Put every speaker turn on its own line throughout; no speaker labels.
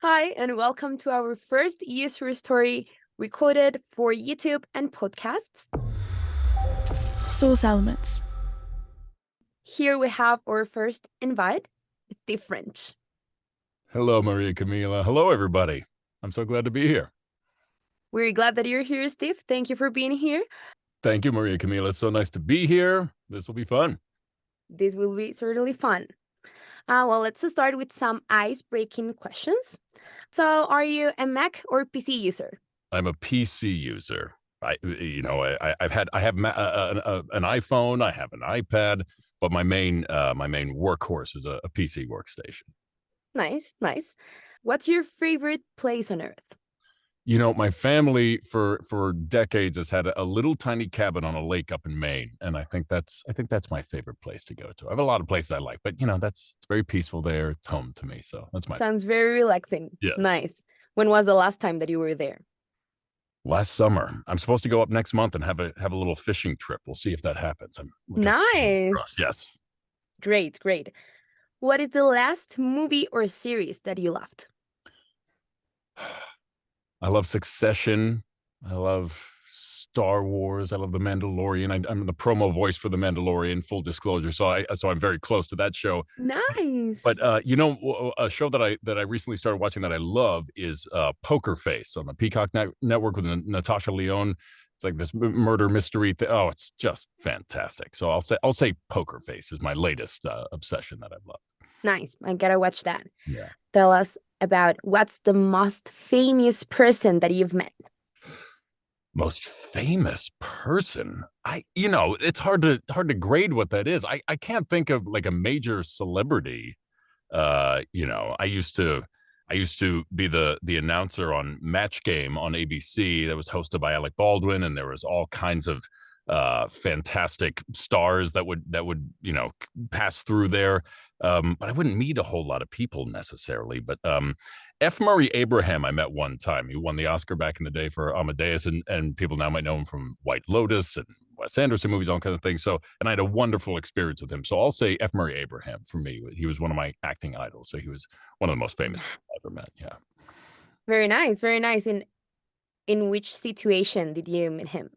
Hi, and welcome to our first user story recorded for YouTube and podcasts.
Source elements.
Here we have our first invite, Steve French.
Hello, Maria Camila. Hello, everybody. I'm so glad to be here.
We're glad that you're here, Steve. Thank you for being here.
Thank you, Maria Camila. It's so nice to be here. This will be fun.
This will be certainly fun. Well, let's start with some ice-breaking questions. So, are you a Mac or PC user?
I'm a PC user. I have an iPhone. I have an iPad, but my main workhorse is a PC workstation.
Nice, nice. What's your favorite place on Earth?
You know, my family for decades has had a little tiny cabin on a lake up in Maine, and I think that's my favorite place to go to. I have a lot of places I like, but it's very peaceful there. It's home to me, so that's my
Sounds very relaxing.
Yes.
Nice. When was the last time that you were there?
last summer. I'm supposed to go up next month and have a little fishing trip. We'll see if that happens. I'm looking
Nice.
across. Yes.
Great, great. What is the last movie or series that you loved?
I love Succession. I love Star Wars. I love The Mandalorian. I'm the promo voice for The Mandalorian, full disclosure. So I'm very close to that show.
Nice.
But a show that I recently started watching that I love is Poker Face on the Peacock Network with Natasha Lyonne. It's like this murder mystery. Oh, it's just fantastic. So I'll say Poker Face is my latest obsession that I've loved.
Nice. I gotta watch that.
Yeah.
Tell us about what's the most famous person that you've met.
Most famous person. It's hard to grade what that is. I can't think of like a major celebrity. I used to be the announcer on Match Game on ABC that was hosted by Alec Baldwin, and there was all kinds of fantastic stars that would pass through there. But I wouldn't meet a whole lot of people necessarily. But F. Murray Abraham I met one time. He won the Oscar back in the day for Amadeus, and people now might know him from White Lotus and Wes Anderson movies, all kind of things. So, and I had a wonderful experience with him. So I'll say F. Murray Abraham for me. He was one of my acting idols. So he was one of the most famous people I ever met. Yeah.
Very nice, very nice. In which situation did you meet him?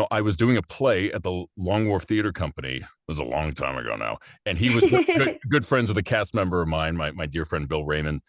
I was doing a play at the Long Wharf Theater Company. It was a long time ago now. And he was good friends with a cast member of mine, my dear friend Bill Raymond.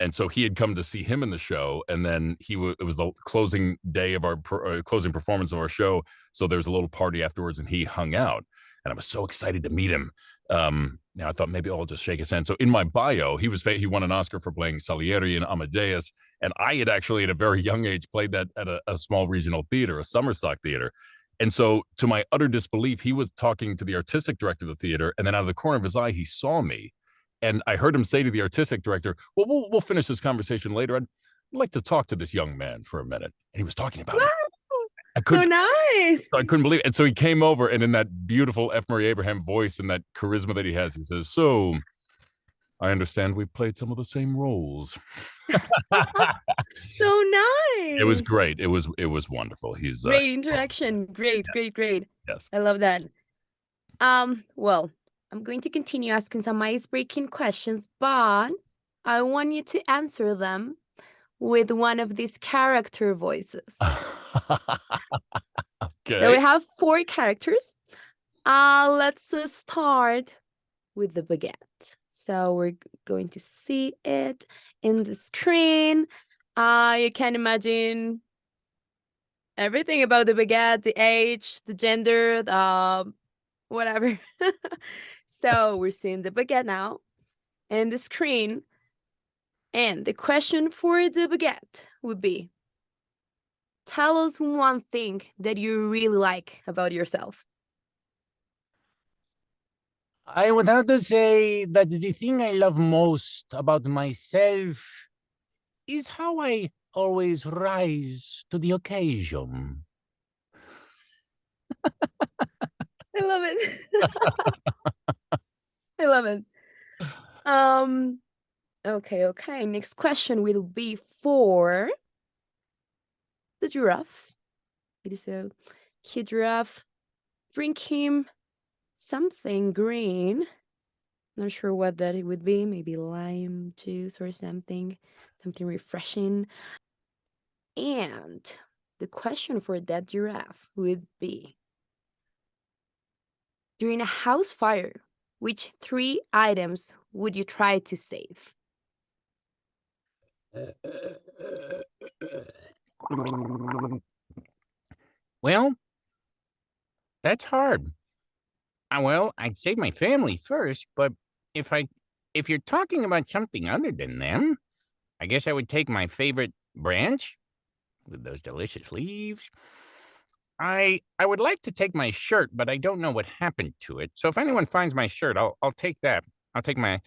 And so he had come to see him in the show. And then it was the closing day of our closing performance of our show. So there was a little party afterwards and he hung out. And I was so excited to meet him. Now I thought maybe I'll just shake his hand. So in my bio, he won an Oscar for playing Salieri in Amadeus. And I had actually at a very young age played that at a small regional theater, a summer stock theater. And so to my utter disbelief, he was talking to the artistic director of the theater. And then out of the corner of his eye, he saw me. And I heard him say to the artistic director, well, we'll finish this conversation later. I'd like to talk to this young man for a minute. And he was talking about it.
So nice.
I couldn't believe it. And so he came over and in that beautiful F. Murray Abraham voice and that charisma that he has, he says, so I understand we've played some of the same roles.
So nice.
It was great. It was wonderful. He's
great interaction. Great,
yeah.
great.
Yes.
I love that. Well, I'm going to continue asking some ice-breaking questions, but I want you to answer them with one of these character voices.
Okay.
So we have 4 characters. Let's start with the baguette. So we're going to see it in the screen. You can imagine everything about the baguette, the age, the gender, whatever. So we're seeing the baguette now and the screen. And the question for the baguette would be, tell us one thing that you really like about yourself.
I would have to say that the thing I love most about myself is how I always rise to the occasion.
I love it. I love it. Okay. Next question will be for the giraffe. It is a cute giraffe. Drink him something green. Not sure what that it would be. Maybe lime juice or something refreshing. And the question for that giraffe would be, during a house fire, which 3 items would you try to save?
Well, that's hard. Well, I'd save my family first, but if you're talking about something other than them, I guess I would take my favorite branch with those delicious leaves. I would like to take my shirt, but I don't know what happened to it. So if anyone finds my shirt, I'll take that. I'll take my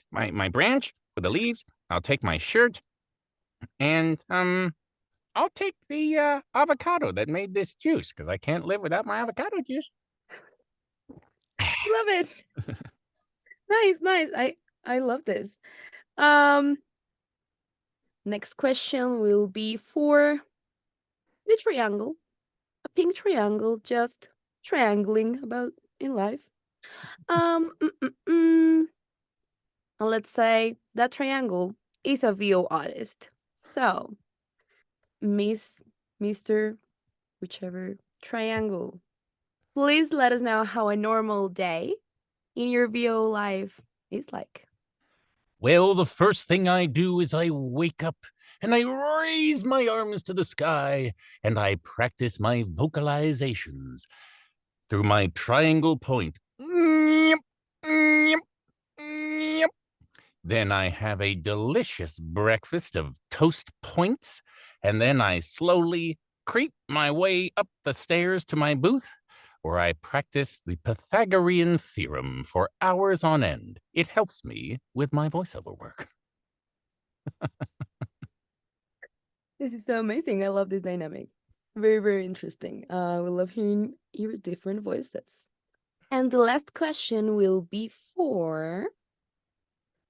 branch with the leaves. I'll take my shirt, and I'll take the avocado that made this juice because I can't live without my avocado juice.
Love it. Nice, nice. I love this. Um, Next question will be for the triangle. A pink triangle, just triangling about in life. Um, mm, mm, mm. And let's say that triangle is a VO artist. So, Mr. whichever triangle, please let us know how a normal day in your VO life is like.
Well, the first thing I do is I wake up and I raise my arms to the sky and I practice my vocalizations through my triangle point. Then I have a delicious breakfast of toast points, and then I slowly creep my way up the stairs to my booth, where I practice the Pythagorean theorem for hours on end. It helps me with my voiceover work.
This is so amazing. I love this dynamic. Very, very interesting. We love hearing your different voices. And the last question will be for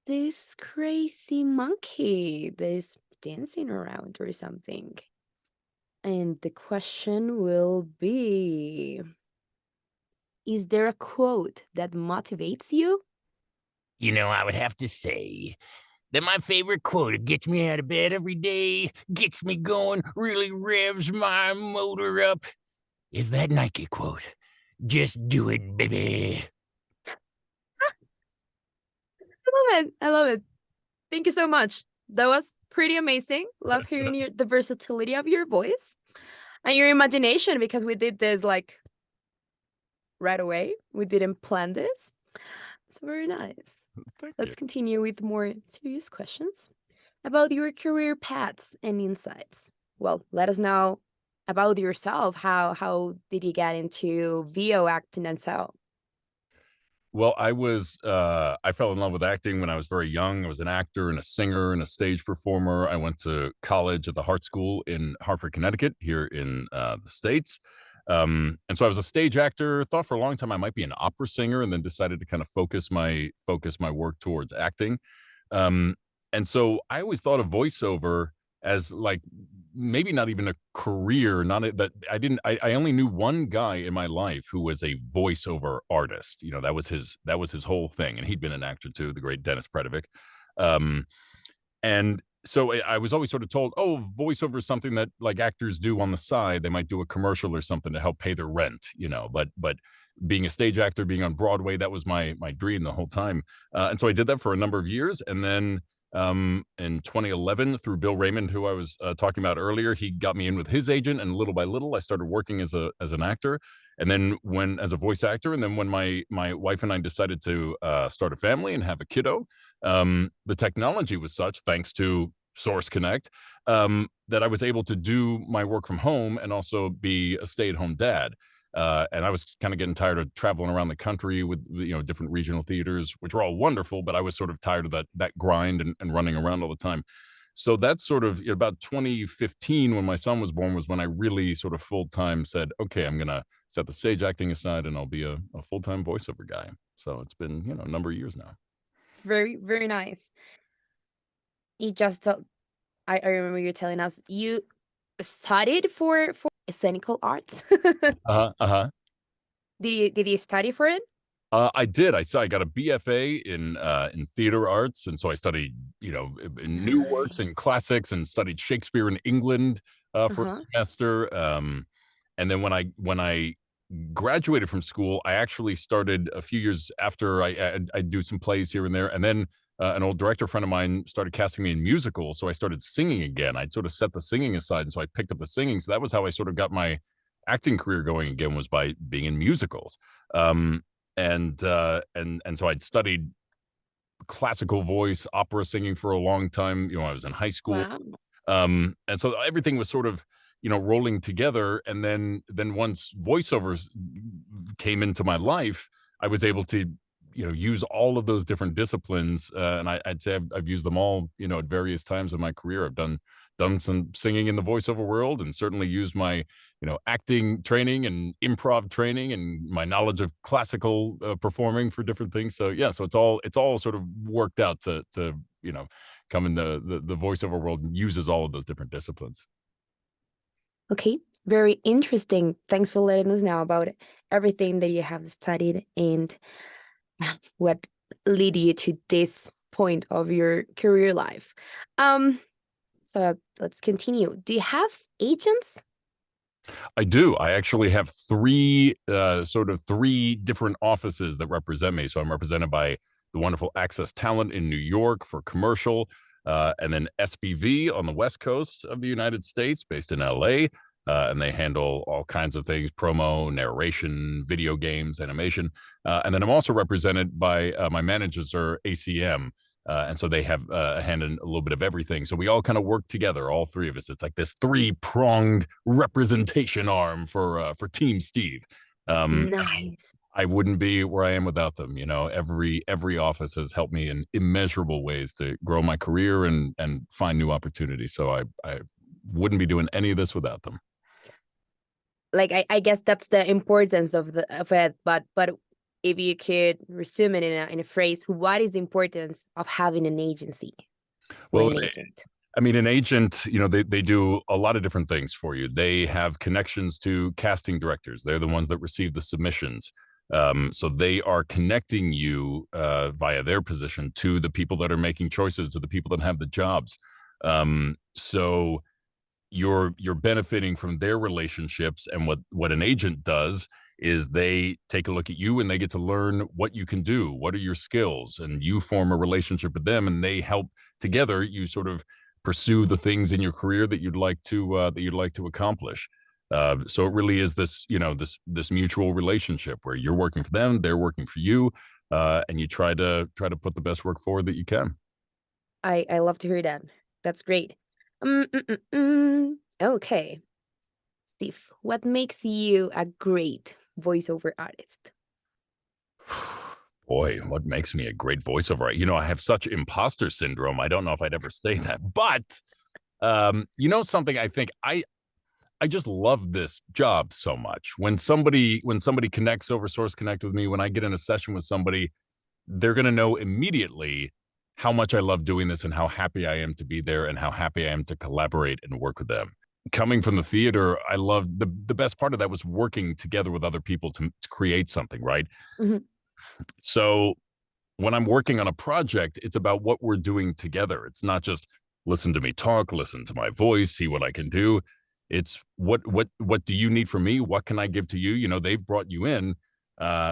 this crazy monkey that is dancing around or something. And the question will be, is there a quote that motivates you?
You know, I would have to say that my favorite quote that gets me out of bed every day, gets me going, really revs my motor up, is that Nike quote. Just do it, baby.
I love it. I love it. Thank you so much. That was pretty amazing. Love hearing the versatility of your voice and your imagination, because we did this like right away. We didn't plan this. It's very nice.
Thank
Let's
you.
continue with more serious questions about your career paths and insights. Well, let us know about yourself. How did you get into VO acting and so?
Well, I fell in love with acting when I was very young. I was an actor and a singer and a stage performer. I went to college at the Hart School in Hartford, Connecticut, here in the States. And so I was a stage actor, thought for a long time I might be an opera singer, and then decided to kind of focus my work towards acting. Um, and so I always thought of voiceover as like maybe not even a career, not that I only knew one guy in my life who was a voiceover artist. You know, that was his whole thing, and he'd been an actor too, the great Dennis Predovic. Um, and so I was always sort of told, oh, voiceover is something that like actors do on the side. They might do a commercial or something to help pay their rent, you know, but being a stage actor, being on Broadway, that was my dream the whole time. And so I did that for a number of years. And then in 2011, through Bill Raymond, who I was talking about earlier, he got me in with his agent, and little by little I started working as an actor, and then when as a voice actor. And then when my wife and I decided to start a family and have a kiddo, the technology was such, thanks to Source Connect, that I was able to do my work from home and also be a stay-at-home dad. And I was kind of getting tired of traveling around the country with, you know, different regional theaters, which were all wonderful, but I was sort of tired of that grind and running around all the time. So that's sort of about 2015, when my son was born, was when I really sort of full time said, okay, I'm gonna set the stage acting aside and I'll be a full time voiceover guy. So it's been, you know, a number of years now.
Very, very nice. You just I remember you telling us you studied for scenical arts.
Uh huh.
Did you study for it?
I did. I got a BFA in theater arts, and so I studied, in new works and
Nice.
classics, and studied Shakespeare in England for a
Uh-huh.
semester. And then when I graduated from school, I actually started a few years after I do some plays here and there, and then an old director friend of mine started casting me in musicals, so I started singing again. I'd sort of set the singing aside, and so I picked up the singing. So that was how I sort of got my acting career going again, was by being in musicals. Um, and so I'd studied classical voice, opera singing for a long time. I was in high school,
Wow.
and so everything was sort of rolling together. And then once voiceovers came into my life, I was able to use all of those different disciplines, and I'd say I've used them all at various times in my career. I've done some singing in the voiceover world, and certainly used my acting training and improv training and my knowledge of classical performing for different things. So yeah, so it's all sort of worked out to come in the voiceover world, and uses all of those different disciplines.
Okay, very interesting. Thanks for letting us know about everything that you have studied and what lead you to this point of your career life. Um, so let's continue. Do you have agents?
I do. I actually have three different offices that represent me. So I'm represented by the wonderful Access Talent in New York for commercial, and then SBV on the West Coast of the United States, based in LA. And they handle all kinds of things: promo, narration, video games, animation. And then I'm also represented by my managers are ACM. And so they have a hand in a little bit of everything. So we all kind of work together, all three of us. It's like this three-pronged representation arm for Team Steve.
Nice.
I wouldn't be where I am without them. Every office has helped me in immeasurable ways to grow my career and find new opportunities. So I wouldn't be doing any of this without them.
Like I guess that's the importance of it, but if you could resume it in a phrase, what is the importance of having an agency or
Well,
an agent?
I mean, an agent, they do a lot of different things for you. They have connections to casting directors. They're the ones that receive the submissions. So they are connecting you via their position to the people that are making choices, to the people that have the jobs. So you're benefiting from their relationships. And what an agent does is they take a look at you, and they get to learn what you can do, what are your skills, and you form a relationship with them, and they help together. You sort of pursue the things in your career that you'd like to accomplish. So it really is this this mutual relationship where you're working for them, they're working for you, and you try to put the best work forward that you can.
I love to hear that. That's great. Okay, Steve, what makes you a great voiceover artist?
Boy, what makes me a great voiceover? I have such imposter syndrome. I don't know if I'd ever say that, but something, I think I just love this job so much. When somebody connects over Source Connect with me, when I get in a session with somebody, they're going to know immediately how much I love doing this, and how happy I am to be there, and how happy I am to collaborate and work with them. Coming from the theater, I love the best part of that was working together with other people to create something, right?
Mhm.
So when I'm working on a project, it's about what we're doing together. It's not just listen to me talk, listen to my voice, see what I can do. It's what do you need from me? What can I give to you? They've brought you in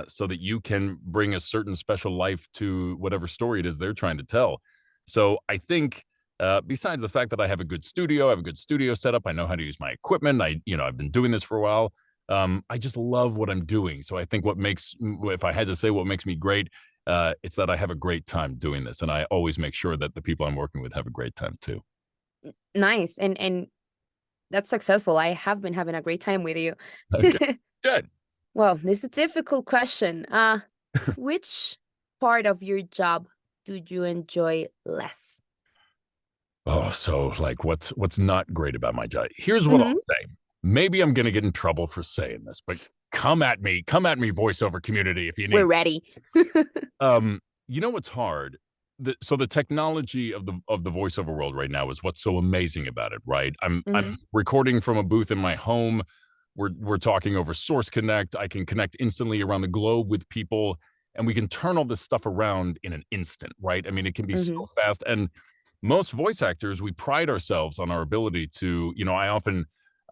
so that you can bring a certain special life to whatever story it is they're trying to tell. So I think besides the fact that I have a good studio, I have a good studio setup, I know how to use my equipment. I've been doing this for a while. I just love what I'm doing. So I think if I had to say what makes me great, it's that I have a great time doing this, and I always make sure that the people I'm working with have a great time too.
Nice, and that's successful. I have been having a great time with you.
Okay, good.
Well, this is a difficult question. Which part of your job do you enjoy less?
Oh, so like what's not great about my job? Here's what
Mhm.
I'll say. Maybe I'm gonna get in trouble for saying this, but come at me, voiceover community, if you
We're
need.
ready.
What's hard? The technology of the voiceover world right now is what's so amazing about it, right? I'm
Mhm.
recording from a booth in my home. We're talking over Source Connect. I can connect instantly around the globe with people. and we can turn all this stuff around in an instant, right? I mean, it can be so
Mhm.
fast. And most voice actors, we pride ourselves on our ability to,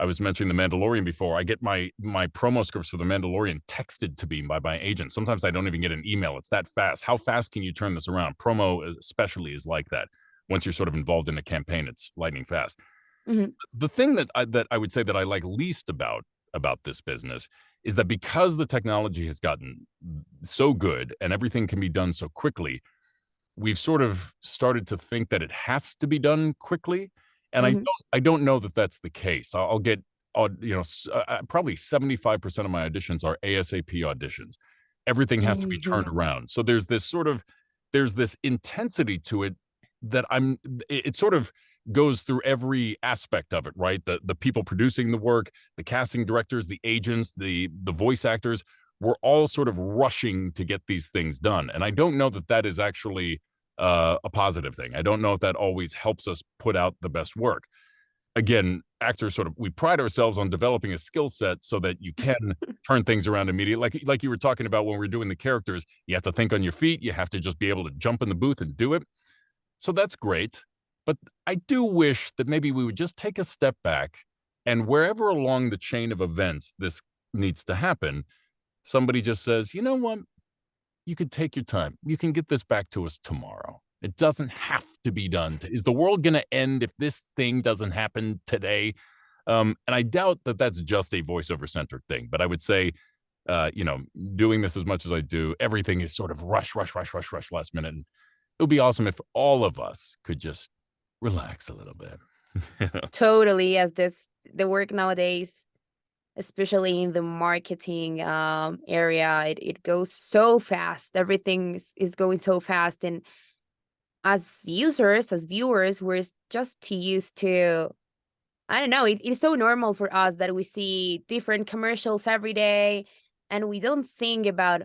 I was mentioning The Mandalorian before. I get my promo scripts for The Mandalorian texted to me by my agent. Sometimes I don't even get an email. It's that fast. How fast can you turn this around? Promo especially is like that. Once you're sort of involved in a campaign, it's lightning fast.
Mhm.
The thing that I would say that I like least about this business is that because the technology has gotten so good and everything can be done so quickly, we've sort of started to think that it has to be done quickly, and
Mhm.
I don't know that that's the case. I'll get probably 75% of my auditions are ASAP auditions. Everything has to be turned
Mhm.
around. So there's this intensity to it that it sort of goes through every aspect of it, right? The people producing the work, the casting directors, the agents, the voice actors, we're all sort of rushing to get these things done. And I don't know that that is actually a positive thing. I don't know if that always helps us put out the best work. Again, actors we pride ourselves on developing a skill set so that you can turn things around immediately. Like you were talking about when we're doing the characters, you have to think on your feet. You have to just be able to jump in the booth and do it. So that's great. But I do wish that maybe we would just take a step back and wherever along the chain of events this needs to happen, somebody just says, you know what? You could take your time. You can get this back to us tomorrow. It doesn't have to be done. Is the world going to end if this thing doesn't happen today? And I doubt that that's just a voiceover centric thing. But I would say, doing this as much as I do, everything is sort of rush, rush, rush, rush, rush last minute. And it would be awesome if all of us could just relax a little bit.
Totally. As the work nowadays, especially in the marketing area, it goes so fast. Everything is going so fast, and as users, as viewers, we're just too used to. I don't know. It's so normal for us that we see different commercials every day, and we don't think about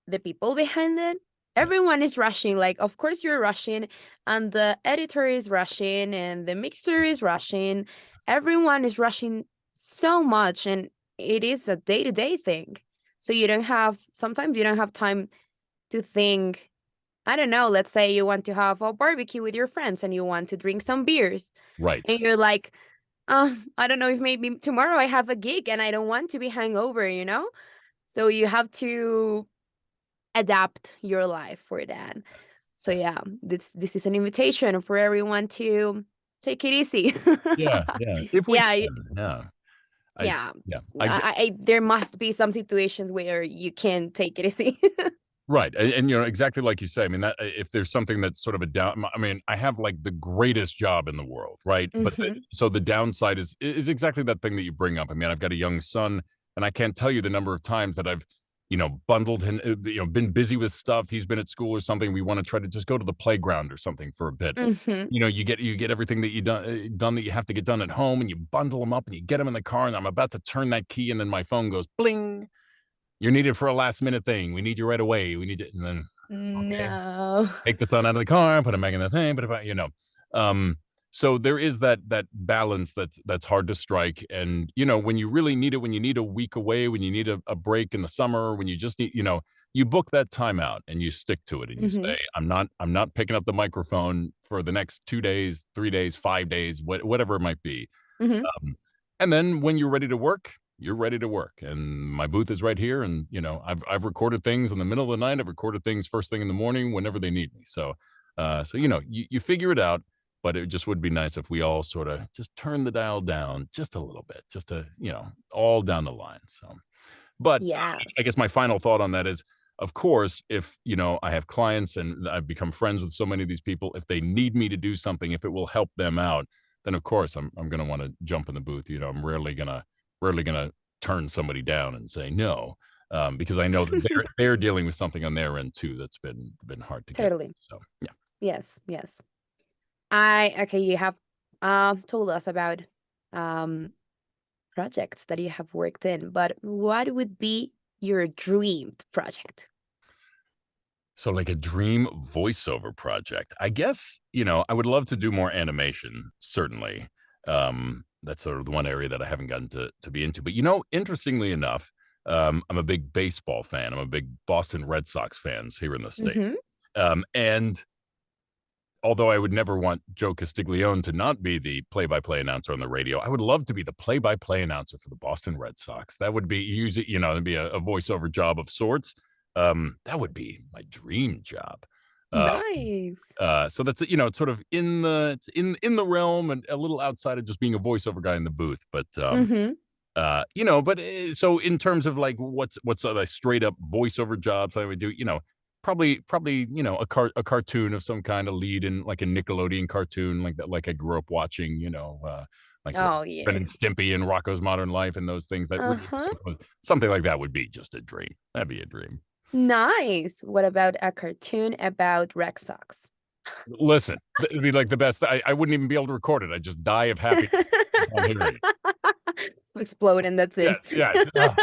the people behind it. Everyone is rushing. Like, of course, you're rushing, and the editor is rushing, and the mixer is rushing. Everyone is rushing so much, and it is a day to day thing. So sometimes you don't have time to think. I don't know. Let's say you want to have a barbecue with your friends and you want to drink some beers,
Right.
and you're like, I don't know if maybe tomorrow I have a gig and I don't want to be hungover. So you have to adapt your life for that.
Yes.
So yeah, this is an invitation for everyone to take it easy.
Yeah. Yeah. If we
Yeah,
can. Yeah. I,
yeah.
yeah.
There must be some situations where you can take it easy.
Right, and exactly like you say, I mean, that if there's something that's sort of a down I mean, I have, like, the greatest job in the world, right? But the
Mhm.
so the downside is exactly that thing that you bring up. I mean, I've got a young son, and I can't tell you the number of times that I've, bundled him, been busy with stuff, he's been at school or something, we wanna try to just go to the playground or something for a bit.
Mhm.
You get everything that you done that you have to get done at home, and you bundle them up, and you get them in the car, and I'm about to turn that key, and then my phone goes, "Bling." You're needed for a last minute thing. We need you right away. We need you. And then, okay,
No.
take the son out of the car, put him back in the thing, but about, um, so there is that balance that's hard to strike. And, when you really need it, when you need a week away, when you need a break in the summer, when you just need, you book that time out and you stick to it and you
Mhm.
say, I'm not picking up the microphone for the next 2 days, 3 days, 5 days, whatever it might be.
Mhm.
Um, and then when you're ready to work, you're ready to work. And my booth is right here. And I've recorded things in the middle of the night. I've recorded things first thing in the morning whenever they need me. So you figure it out. But it just would be nice if we all sort of just turn the dial down just a little bit, just to all down the line. So, but I guess
Yes.
my final thought on that is, of course, if I have clients and I've become friends with so many of these people, if they need me to do something, if it will help them out, then of course I'm going to want to jump in the booth. I'm rarely gonna turn somebody down and say no, because I know that they're dealing with something on their end too that's been hard to get.
Totally.
So yeah.
Yes, yes. You have told us about um projects that you have worked in, but what would be your dream project?
So like a dream voiceover project. I guess, I would love to do more animation, certainly. That's sort of the one area that I haven't gotten to be into. But interestingly enough, I'm a big baseball fan. I'm a big Boston Red Sox fans here in the state.
Hmm.
And although I would never want Joe Castiglione to not be the play-by-play announcer on the radio, I would love to be the play-by-play announcer for the Boston Red Sox. That would be it'd be a voiceover job of sorts. That would be my dream job.
Nice.
So that's it's sort of it's in the realm and a little outside of just being a voiceover guy in the booth. But
Hmm.
so in terms of like what's a straight up voiceover jobs I would do, probably a cartoon of some kind of lead in like a Nickelodeon cartoon like that, like I grew up watching, like
Oh,
Ben and
yes.
Stimpy and Rocco's Modern Life and those things. That really,
Uh-huh.
something like that would be just a dream. That'd be a dream.
Nice. What about a cartoon about Red Sox?
Listen, it'd be like the best. I wouldn't even be able to record it. I'd just die of happiness upon hearing it.
Explode and that's it.
Yeah, yeah.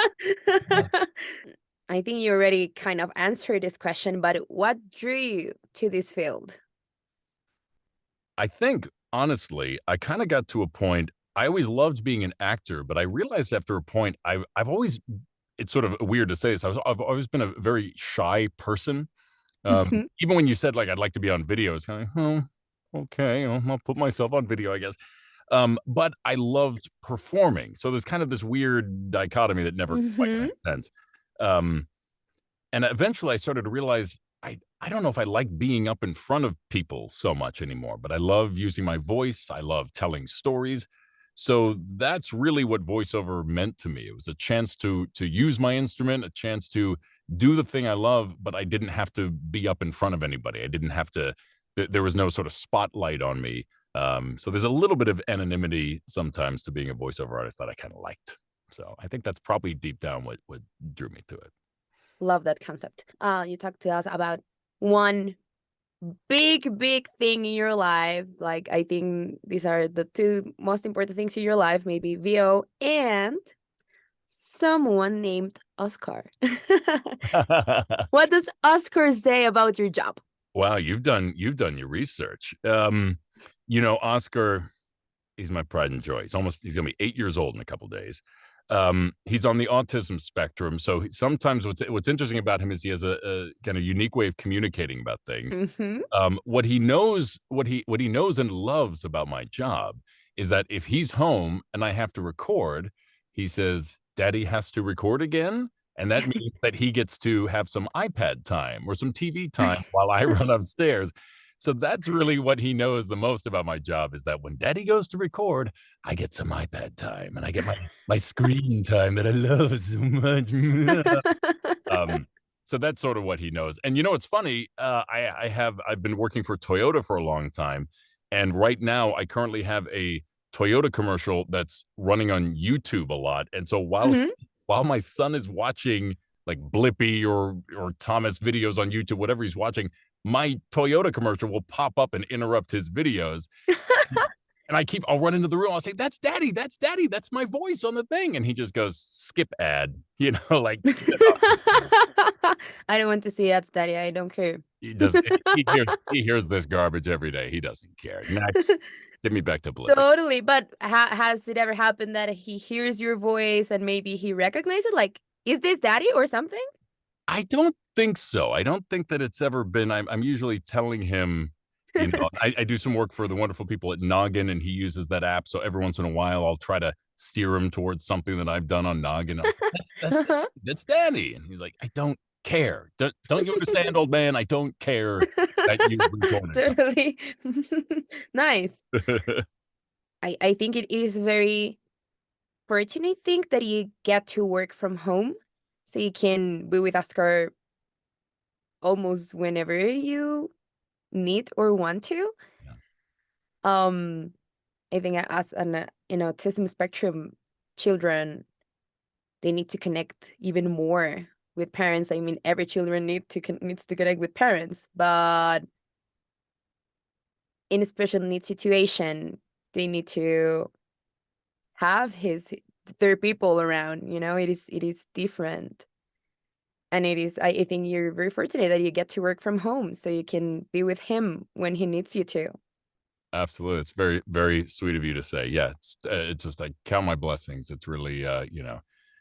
I think you already kind of answered this question, but what drew you to this field?
I think honestly, I kind of got to a point. I always loved being an actor, but I realized after a point, I've always. It's sort of weird to say this. I've always been a very shy person.
Mhm.
Even when you said like I'd like to be on video, it's kind of okay, I'll put myself on video, I guess. But I loved performing, so there's kind of this weird dichotomy that never quite
Mhm.
made sense. Um, and eventually, I started to realize I don't know if I like being up in front of people so much anymore, but I love using my voice. I love telling stories. So that's really what voiceover meant to me. It was a chance to use my instrument, a chance to do the thing I love, but I didn't have to be up in front of anybody. I didn't have to. There was no sort of spotlight on me. So there's a little bit of anonymity sometimes to being a voiceover artist that I kind of liked. So I think that's probably deep down what drew me to it.
Love that concept. You talked to us about one big thing in your life. Like, I think these are the two most important things in your life, maybe VO and someone named Oscar. What does Oscar say about your job?
Wow, you've done your research. Oscar, he's my pride and joy. He's gonna be 8 years old in a couple days. He's on the autism spectrum, so sometimes what's interesting about him is he has a kind of unique way of communicating about things.
Hmm.
What he knows and loves about my job is that if he's home and I have to record, he says, "Daddy has to record again." And that means that he gets to have some iPad time or some TV time while I run upstairs. So that's really what he knows the most about my job is that when Daddy goes to record, I get some iPad time and I get my screen time that I love so much. So that's sort of what he knows. And it's funny. I've been working for Toyota for a long time, and right now I currently have a Toyota commercial that's running on YouTube a lot. And so
Mhm.
while my son is watching like Blippy or Thomas videos on YouTube, whatever he's watching, my Toyota commercial will pop up and interrupt his videos. And I'll run into the room. I'll say, "That's Daddy. That's Daddy. That's my voice on the thing." And he just goes, "Skip ad," like
I don't want to see that's daddy. I don't care.
he does. He hears this garbage every day. He doesn't care. Next, get me back to Blippy.
Totally. But has it ever happened that he hears your voice and maybe he recognizes it? Like, is this daddy or something?
I don't think so. I don't think that it's ever been. I'm usually telling him, I do some work for the wonderful people at Noggin, and he uses that app. So every once in a while, I'll try to steer him towards something that I've done on Noggin. I'll say, that's Danny. And he's like, "I don't care. Don't you understand, old man? I don't care that you recorded
Totally. Nice.
something."
I think it is very fortunate thing that you get to work from home. So you can be with Oscar almost whenever you need or want to.
Yes.
I think as an autism spectrum children, they need to connect even more with parents. I mean, every children needs to connect with parents, but in a special needs situation, they need to have their people around. It is different. And it is, I think you're very fortunate that you get to work from home so you can be with him when he needs you to.
Absolutely. It's very, very sweet of you to say. Yeah, it's just I count my blessings. It's really,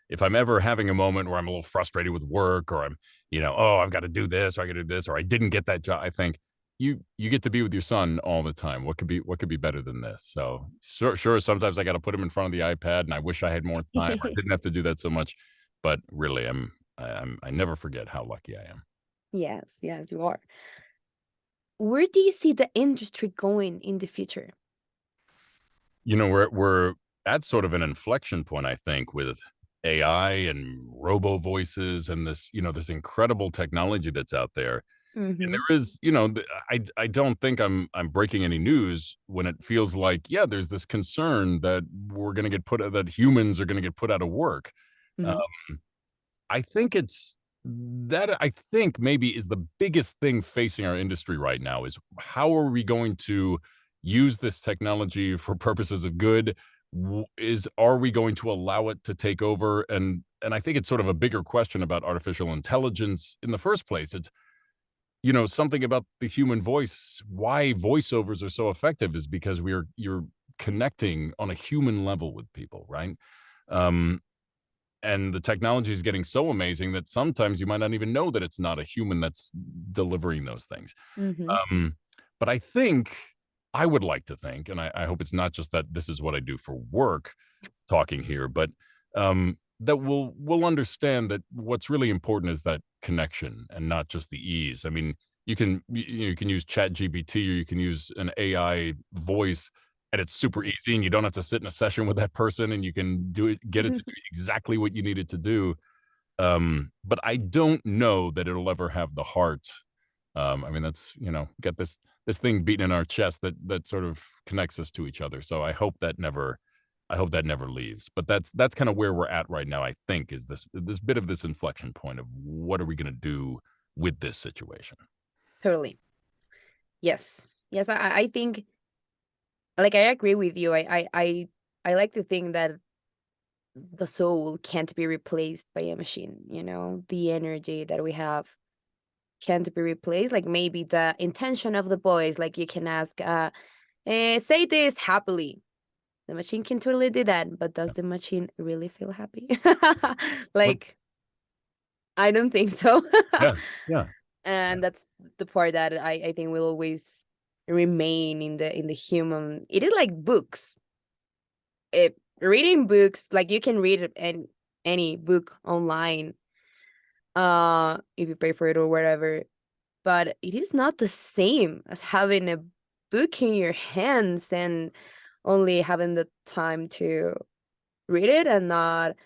if I'm ever having a moment where I'm a little frustrated with work, or I'm, oh, I've got to do this, or I got to do this, or I didn't get that job, I think you get to be with your son all the time. What could be better than this? So sure, sometimes I got to put him in front of the iPad, and I wish I had more time. I didn't have to do that so much, but really, I never forget how lucky I am.
Yes, yes, you are. Where do you see the industry going in the future?
We're at sort of an inflection point, I think, with AI and robo voices and this incredible technology that's out there. And
Mm-hmm.
there is, I don't think I'm breaking any news when it feels like, yeah, there's this concern that that humans are gonna get put out of work. Uh,
Mm-hmm.
I think I think maybe is the biggest thing facing our industry right now is how are we going to use this technology for purposes of good? Are we going to allow it to take over? And I think it's sort of a bigger question about artificial intelligence in the first place. It's something about the human voice, why voiceovers are so effective is because you're connecting on a human level with people, right? Um, and the technology is getting so amazing that sometimes you might not even know that it's not a human that's delivering those things.
Mm-hmm.
Um, but I would like to think, and I hope it's not just that this is what I do for work, talking here, but that we'll understand that what's really important is that connection and not just the ease. I mean, you can use Chat GPT, or you can use an AI voice, and it's super easy, and you don't have to sit in a session with that person, and you can get it to do exactly what you need it to do. But I don't know that it'll ever have the heart. I mean, that's got this thing beating in our chest that sort of connects us to each other. So I hope that never leaves. But that's kind of where we're at right now. I think is this bit of this inflection point of what are we going to do with this situation?
Totally. Yes. Yes, I think, like, I agree with you. I like to think that the soul can't be replaced by a machine, the energy that we have can't be replaced. Like, maybe the intention of the voice, like, you can ask, say this happily. The machine can totally do that, but does the machine really feel happy?
What?
Like, I don't think so.
Yeah, yeah,
And that's the part that I think will always remain in the human. It is like books. Reading books, like, you can read any book online, if you pay for it or whatever, but it is not the same as having a book in your hands and only having the time to read it and not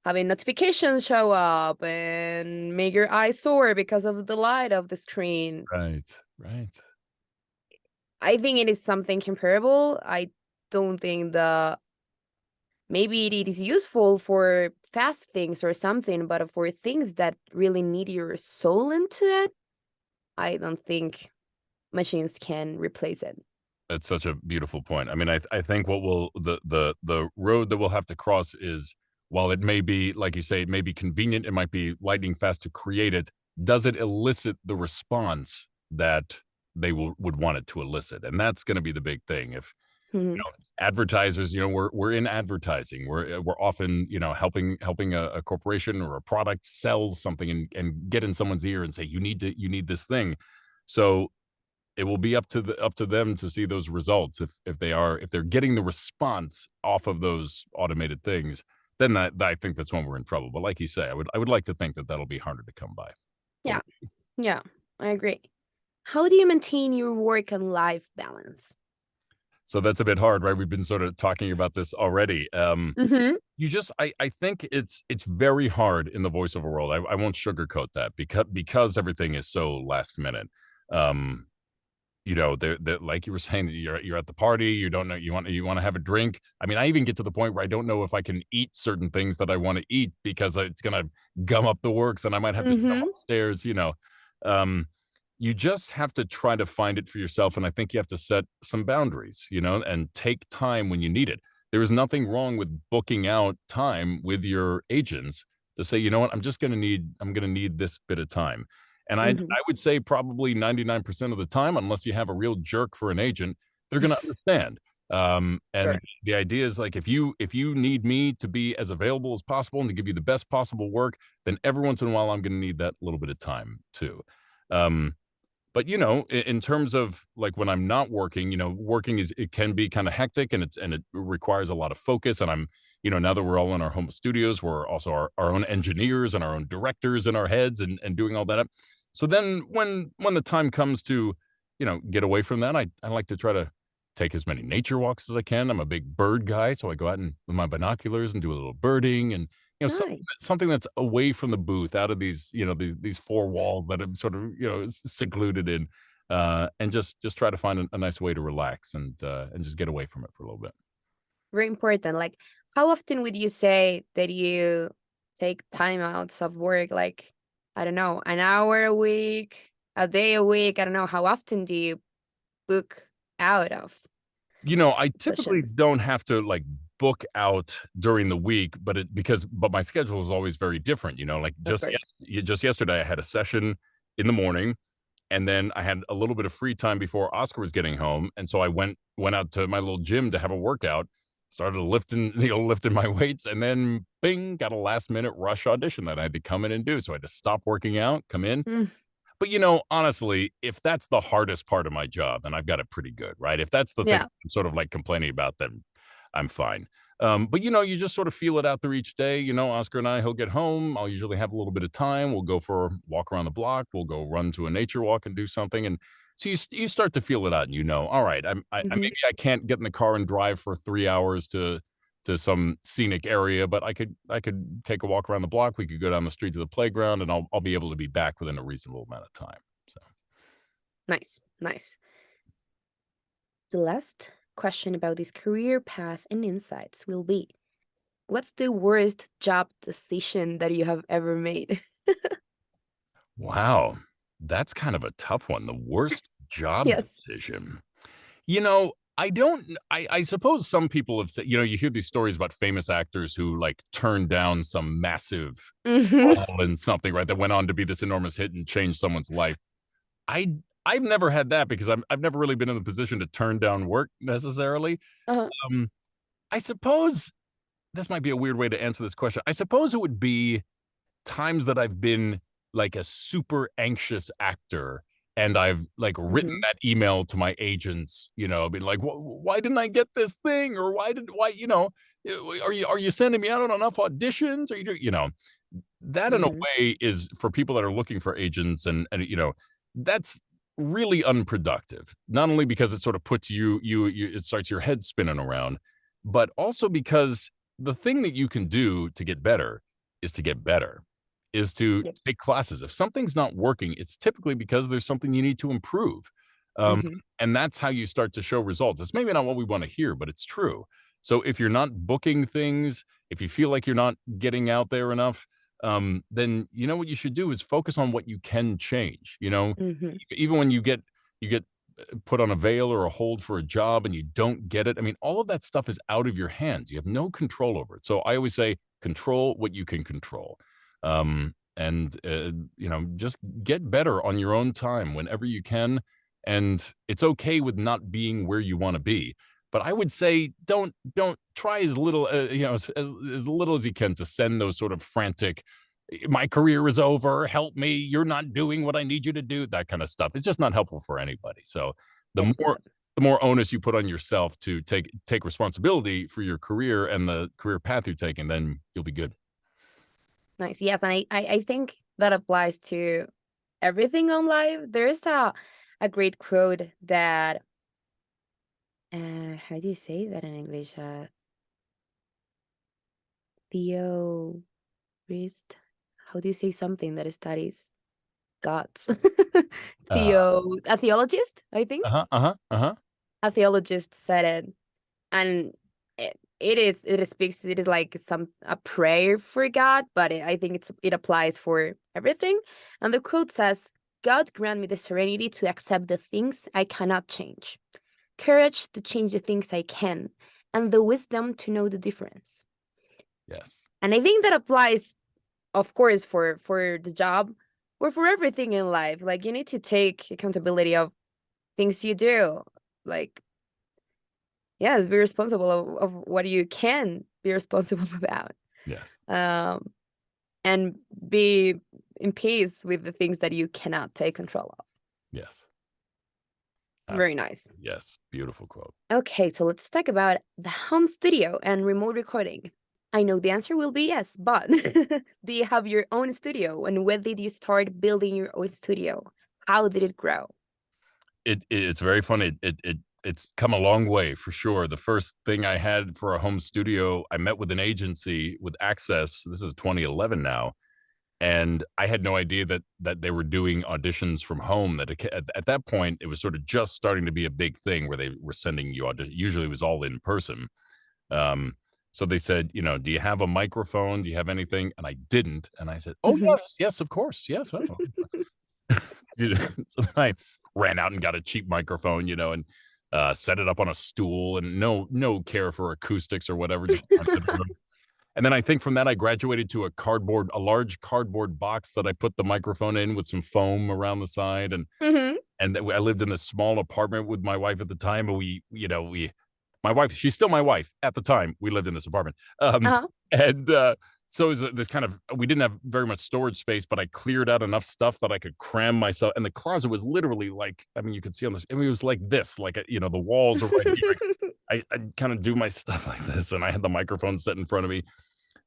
having notifications show up and make your eyes sore because of the light of the screen.
right, right.
I think it is something comparable. I don't think maybe it is useful for fast things or something, but for things that really need your soul into it, I don't think machines can replace it.
That's such a beautiful point. I mean, I think what will the road that we'll have to cross is, while it may be, like you say, it may be convenient, it might be lightning fast to create it, does it elicit the response that they would want it to elicit? And that's gonna be the big thing. If,
Mhm.
advertisers, we're in advertising. We're often, helping a corporation or a product sell something and get in someone's ear and say, you need this thing. So it will be up to them to see those results. If they're getting the response off of those automated things, then I think that's when we're in trouble. But like you say, I would like to think that that'll be harder to come by. But
Yeah, yeah, I agree. How do you maintain your work and life balance?
so that's a bit hard, right? We've been sort of talking about this already.
Mm-hmm.
I think it's very hard in the voiceover world. I won't sugarcoat that, because everything is so last minute. Um, they're like you were saying, you're at the party, you don't know, you want to have a drink. I mean, I even get to the point where I don't know if I can eat certain things that I want to eat because it's gonna gum up the works, and I might have to jump
Mm-hmm.
upstairs. Um, you just have to try to find it for yourself, and I think you have to set some boundaries, and take time when you need it. There is nothing wrong with booking out time with your agents to say, you know what, I'm gonna need this bit of time. And
Mm-hmm.
I would say probably 99% of the time, unless you have a real jerk for an agent, they're gonna understand. And
Sure.
the idea is like if you need me to be as available as possible and to give you the best possible work, then every once in a while I'm going to need that little bit of time too. Um, but in terms of like when I'm not working, working it can be kind of hectic and it requires a lot of focus. And I'm, now that we're all in our home studios, we're also our own engineers and our own directors in our heads and doing all that. So then when the time comes to, get away from that, I like to try to take as many nature walks as I can. I'm a big bird guy, so I go out and with my binoculars and do a little birding and
Nice.
something that's away from the booth, out of these, these four walls that I'm sort of, secluded in, and just try to find a nice way to relax and just get away from it for a little bit.
Very important. Like, how often would you say that you take time outs of work? Like, I don't know, an hour a week, a day a week. I don't know. How often do you book out of
I typically
sessions?
don't have to like book out during the week, but my schedule is always very different. Like
Of course.
just yesterday, I had a session in the morning, and then I had a little bit of free time before Oscar was getting home, and so I went out to my little gym to have a workout. Started lifting, lifting my weights, and then bing, got a last minute rush audition that I had to come in and do. So I had to stop working out, come in,
Mm,
but, honestly, if that's the hardest part of my job, then I've got it pretty good, right? If that's the thing
yeah.
I'm sort of like complaining about, then I'm fine. But, you just sort of feel it out there each day. Oscar and he'll get home. I'll usually have a little bit of time. We'll go for a walk around the block. We'll go run to a nature walk and do something. And so you start to feel it out, and all right,
Hmm.
maybe I can't get in the car and drive for 3 hours to some scenic area, but I could take a walk around the block. We could go down the street to the playground, and I'll be able to be back within a reasonable amount of time. So,
Nice. Nice. The last question about this career path and insights will be, what's the worst job decision that you have ever made?
wow, that's kind of a tough one. The worst job
Yes.
decision. I don't. I suppose some people have said. You hear these stories about famous actors who like turned down some massive
Hmm.
role in something, right? That went on to be this enormous hit and change someone's life. I I've never had that because I've never really been in the position to turn down work necessarily.
Uh,
Um, I suppose this might be a weird way to answer this question. I suppose it would be times that I've been like a super anxious actor and I've like written
mhm.
that email to my agents, been like, why didn't I get this thing? Or are you sending me out on enough auditions? Or that in a
Mhm.
way is for people that are looking for agents and that's really unproductive. Not only because it sort of puts it starts your head spinning around, but also because the thing that you can do to get better is to get better, is to
Yep.
take classes. If something's not working, it's typically because there's something you need to improve. Um,
Mhm.
and that's how you start to show results. It's maybe not what we want to hear, but it's true. So if you're not booking things, if you feel like you're not getting out there enough, then what you should do is focus on what you can change.
Mhm.
Even when you get put on a veil or a hold for a job and you don't get it. I mean, all of that stuff is out of your hands. You have no control over it. So I always say, control what you can control. And just get better on your own time whenever you can. And it's okay with not being where you want to be. But I would say don't try as little as little as you can to send those sort of frantic, my career is over, help me, you're not doing what I need you to do, that kind of stuff. It's just not helpful for anybody. So the
Makes sense.
more onus you put on yourself to take responsibility for your career and the career path you're taking, then you'll be good.
Nice. Yes, and I think that applies to everything on life. There's a great quote that how do you say that in English? Theo Priest. How do you say something that studies gods?
Uh,
A theologist, I think.
uh-huh, uh-huh, uh-huh.
A theologist said it, and it speaks. It is like a prayer for God, but I think it applies for everything. And the quote says, "God grant me the serenity to accept the things I cannot change, courage to change the things I can, and the wisdom to know the difference."
Yes.
And I think that applies, of course, for the job or for everything in life. Like, you need to take accountability of things you do. Like, yes, be responsible of what you can be responsible about.
Yes.
And be in peace with the things that you cannot take control of.
Yes.
Very
Absolutely.
nice.
Yes. Beautiful quote.
Okay, so let's talk about the home studio and remote recording. I know the answer will be yes, but do you have your own studio? And when did you start building your own studio? How did it grow?
It's very funny. It's come a long way for sure. The first thing I had for a home studio, I met with an agency with Access. This is 2011 now, and I had no idea that they were doing auditions from home. That at that point, it was sort of just starting to be a big thing where they were sending you auditions. Usually, it was all in person. Um, so they said, you know, do you have a microphone? Do you have anything? And I didn't. And I said, oh
Mhm.
yes, of course, yes. Oh. So I ran out and got a cheap microphone, you know, and set it up on a stool, and no care for acoustics or whatever. Just and then I think from that I graduated to a large cardboard box that I put the microphone in with some foam around the side,
Mhm.
and I lived in this small apartment with my wife at the time, and my wife, she's still my wife at the time. We lived in this apartment.
Uh-huh.
And so it was this kind of, we didn't have very much storage space, but I cleared out enough stuff that I could cram myself. And the closet was literally like, I mean, you could see on this, I mean, it was like this, like, the walls are right here. I kind of do my stuff like this, and I had the microphone set in front of me.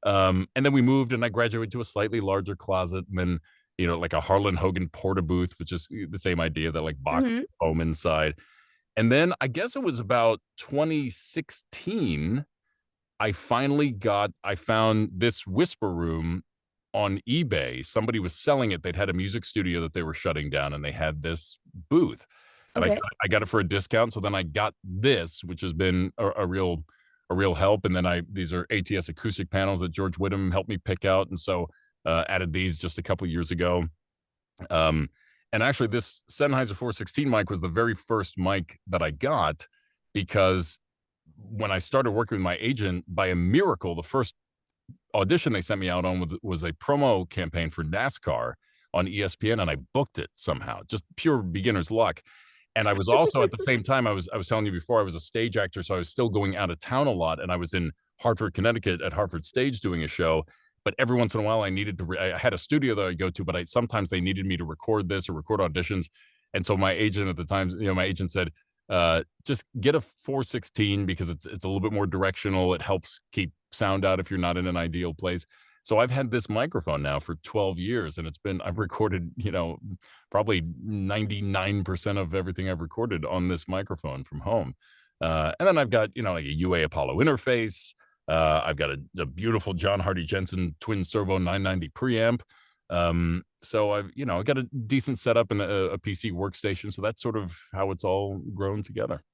And then we moved, and I graduated to a slightly larger closet, and then, like a Harlan Hogan porta booth, which is the same idea, that like box
Mhm.
with foam inside. And then I guess it was about 2016, I found this Whisper Room on eBay. Somebody was selling it. They'd had a music studio that they were shutting down, and they had this booth. And
Okay.
I got it for a discount. So then I got this, which has been a real help. And then these are ATS acoustic panels that George Whittam helped me pick out. And so added these just a couple years ago. Um, and actually, this Sennheiser 416 mic was the very first mic that I got, because when I started working with my agent, by a miracle, the first audition they sent me out on was a promo campaign for NASCAR on ESPN, and I booked it somehow, just pure beginner's luck. And I was also, at the same time, I was telling you before, I was a stage actor, so I was still going out of town a lot, and I was in Hartford, Connecticut at Hartford Stage doing a show. But every once in a while, I needed to. I had a studio that I go to, but sometimes they needed me to record this or record auditions. And so my agent at the time, my agent said, just get a 416, because it's a little bit more directional. It helps keep sound out if you're not in an ideal place. So I've had this microphone now for 12 years, and I've recorded, probably 99% of everything I've recorded on this microphone from home. And then I've got, like a UA Apollo interface. I've got a beautiful John Hardy Jensen twin servo 990 preamp. So I got a decent setup and a PC workstation. So that's sort of how it's all grown together.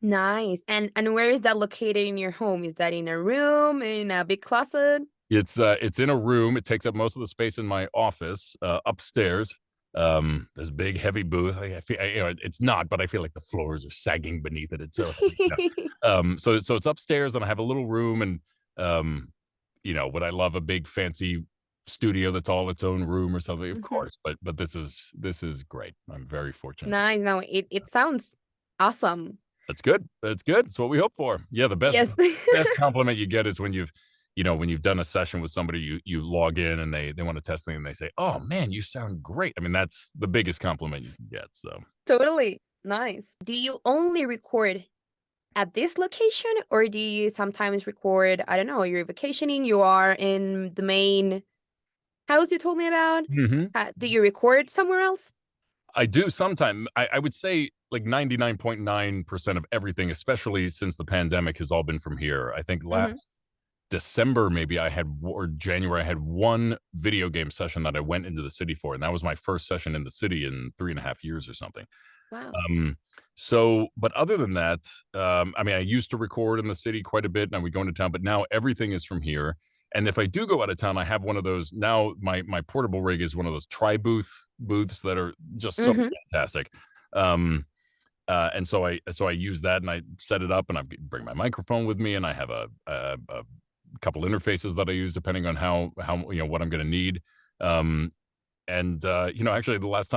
Nice. And where is that located in your home? Is that in a room, in a big closet?
It's in a room. It takes up most of the space in my office, upstairs. This big heavy booth. I feel, it's not, but I feel like the floors are sagging beneath it. It's so heavy, so it's upstairs, and I have a little room, and would I love a big fancy studio that's all its own room or something? Of
Mhm.
course, but this is great. I'm very fortunate.
Nice. No, it sounds awesome.
That's good. That's good. That's what we hope for. Yeah, the
Yes.
best compliment you get is when you've done a session with somebody, you log in and they want to test things, and they say, "Oh man, you sound great." I mean, that's the biggest compliment you can get. So
Totally. Nice. Do you only record at this location, or do you sometimes record, I don't know, you're vacationing, you are in the main house you told me about?
Mhm.
Do you record somewhere else?
I do sometime. I would say like 99.9% of everything, especially since the pandemic, has all been from here. I think
Mhm.
last December, maybe or January, I had one video game session that I went into the city for, and that was my first session in the city in 3.5 years or something.
Wow.
But other than that, I mean, I used to record in the city quite a bit, and I would go into town, but now everything is from here. And if I do go out of town, I have one of those now. My portable rig is one of those booths that are just so
Mhm.
fantastic. Um, and so I use that, and I set it up, and I bring my microphone with me, and I have a couple interfaces that I use depending on how what I'm going to need. Um, and actually, last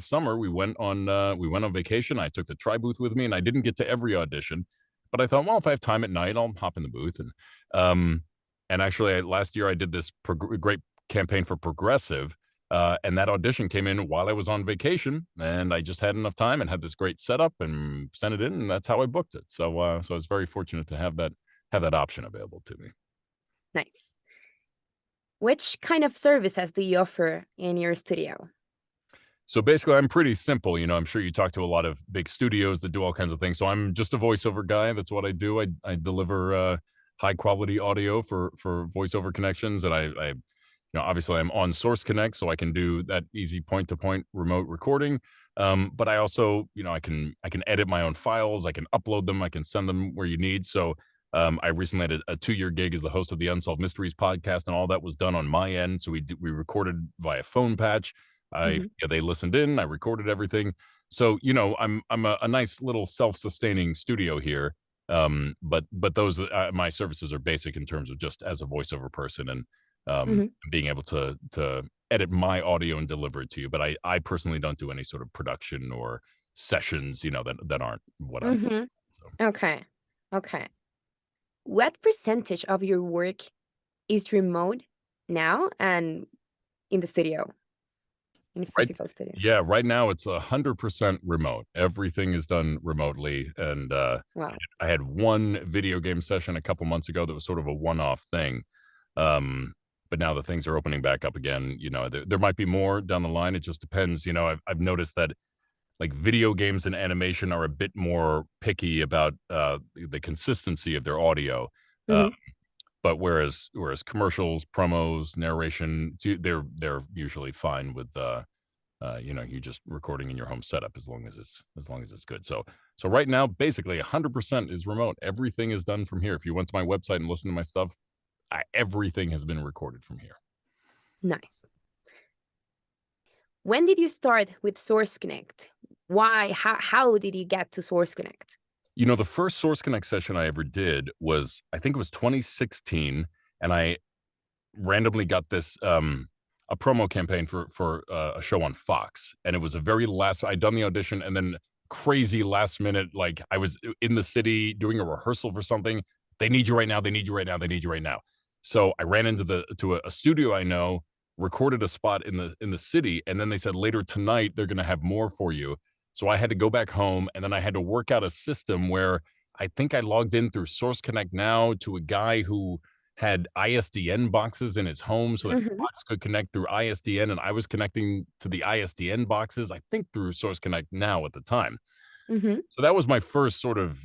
summer, we went on vacation. I took the tri booth with me, and I didn't get to every audition, But I thought, well, if I have time at night, I'll hop in the booth. And actually, last year I did this great campaign for Progressive, and that audition came in while I was on vacation, and I just had enough time and had this great setup and sent it in, and that's how I booked it. So, so I was very fortunate to have that option available to me.
Nice. Which kind of services do you offer in your studio?
So basically, I'm pretty simple. You know, I'm sure you talk to a lot of big studios that do all kinds of things. So I'm just a voiceover guy. That's what I do. I deliver high quality audio for voiceover connections, and I you know, obviously I'm on Source Connect, so I can do that easy point to point remote recording. But I also, you know, I can edit my own files. I can upload them. I can send them where you need. So I recently had a 2-year gig as the host of the Unsolved Mysteries podcast, and all that was done on my end. So we recorded via phone patch. They listened in. I recorded everything. So, you know, I'm a nice little self-sustaining studio here. But those my services are basic in terms of just as a voiceover person and being able to edit my audio and deliver it to you. But I personally don't do any sort of production or sessions, you know, that aren't what I'm doing. So.
Okay. What percentage of your work is remote now and in the studio, in the physical studio?
Yeah, right now it's 100% remote. Everything is done remotely. And
Wow.
I had one video game session a couple months ago that was sort of a one-off thing. But now that things are opening back up again, you know, there might be more down the line. It just depends. You know, I've noticed that like video games and animation are a bit more picky about the consistency of their audio. But whereas commercials, promos, narration, they're usually fine with you know, you just recording in your home setup as long as it's good. So right now, basically 100% is remote. Everything is done from here. If you went to my website and listened to my stuff, everything has been recorded from here.
Nice. When did you start with Source Connect? Why? How did you get to Source Connect?
You know, the first Source Connect session I ever did was, I think it was 2016, and I randomly got this a promo campaign for a show on Fox, and it was a very last. I'd done the audition, and then crazy last minute, like I was in the city doing a rehearsal for something. They need you right now. They need you right now. They need you right now. So I ran into a studio I know, recorded a spot in the city, and then they said later tonight they're going to have more for you. So I had to go back home, and then I had to work out a system where I think I logged in through Source Connect Now to a guy who had ISDN boxes in his home so that bots could connect through ISDN, and I was connecting to the ISDN boxes, I think through Source Connect Now at the time. So that was my first sort of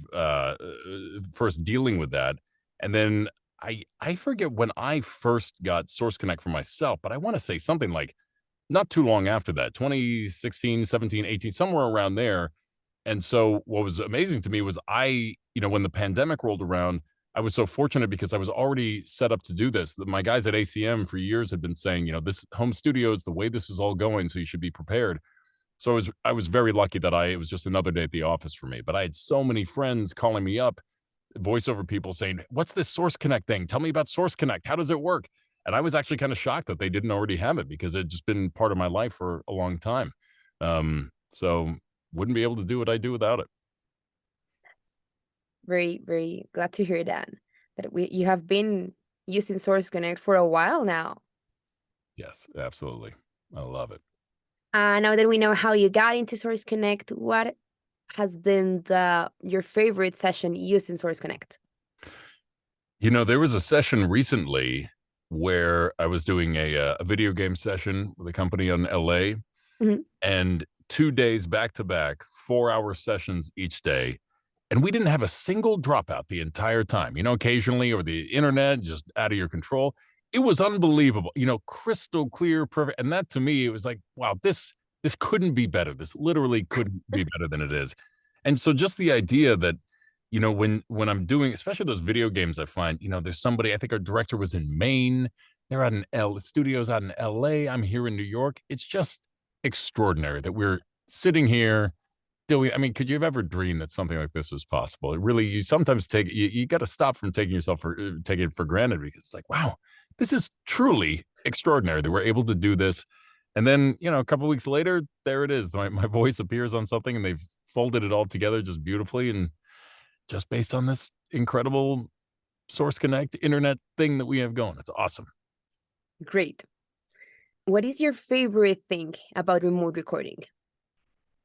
first dealing with that. And then I forget when I first got Source Connect for myself, but I want to say something like not too long after that, 2016, 17, 18, somewhere around there. And so what was amazing to me was you know, when the pandemic rolled around, I was so fortunate because I was already set up to do this. My guys at ACM for years had been saying, you know, this home studio is the way this is all going, so you should be prepared. So I was very lucky that it was just another day at the office for me. But I had so many friends calling me up, voiceover people saying, what's this Source Connect thing? Tell me about Source Connect. How does it work? And I was actually kind of shocked that they didn't already have it because it had just been part of my life for a long time. So wouldn't be able to do what I do without it.
Very, very glad to hear that you have been using Source Connect for a while now.
Yes, absolutely. I love it.
Now that we know how you got into Source Connect, what has been your favorite session using Source Connect?
You know, there was a session recently where I was doing a video game session with a company in LA, and 2 days back to back, 4-hour sessions each day. And we didn't have a single dropout the entire time, you know, occasionally over the internet, just out of your control. It was unbelievable, you know, crystal clear, perfect. And that to me, it was like, wow, this couldn't be better. This literally couldn't be better than it is. And so just the idea that, you know, when I'm doing, especially those video games, I find, you know, there's somebody, I think our director was in Maine. They're out in studios out in LA. I'm here in New York. It's just extraordinary that we're sitting here. I mean, could you have ever dreamed that something like this was possible? It really, you sometimes you got to stop from taking it for granted, because it's like, wow, this is truly extraordinary that we're able to do this. And then, you know, a couple of weeks later, there it is. My voice appears on something and they've folded it all together just beautifully. And just based on this incredible Source Connect internet thing that we have going. It's awesome.
Great. What is your favorite thing about remote recording?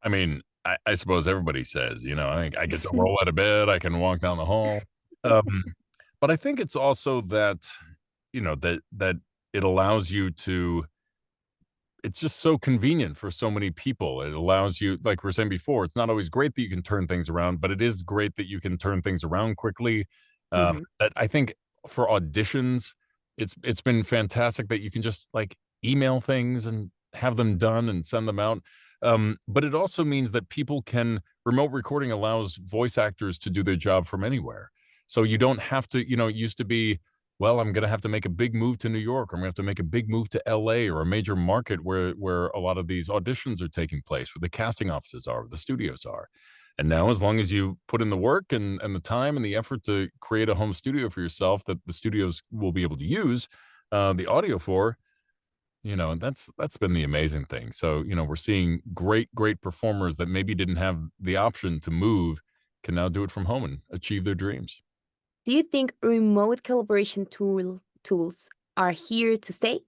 I mean, I suppose everybody says, you know, I get to roll out of bed, I can walk down the hall. But I think it's also that, you know, that it allows you to, it's just so convenient for so many people. It allows you, like we were saying before, it's not always great that you can turn things around, but it is great that you can turn things around quickly.
Mhm.
That I think for auditions, it's been fantastic that you can just like email things and have them done and send them out. But it also means that people can, remote recording allows voice actors to do their job from anywhere. So you don't have to, you know, it used to be, well, I'm going to have to make a big move to New York, or I'm going to have to make a big move to LA or a major market where a lot of these auditions are taking place, where the casting offices are, where the studios are. And now, as long as you put in the work and the time and the effort to create a home studio for yourself that the studios will be able to use the audio for, you know, and that's been the amazing thing. So, you know, we're seeing great performers that maybe didn't have the option to move can now do it from home and achieve their dreams.
Do you think remote collaboration tools are here to stay?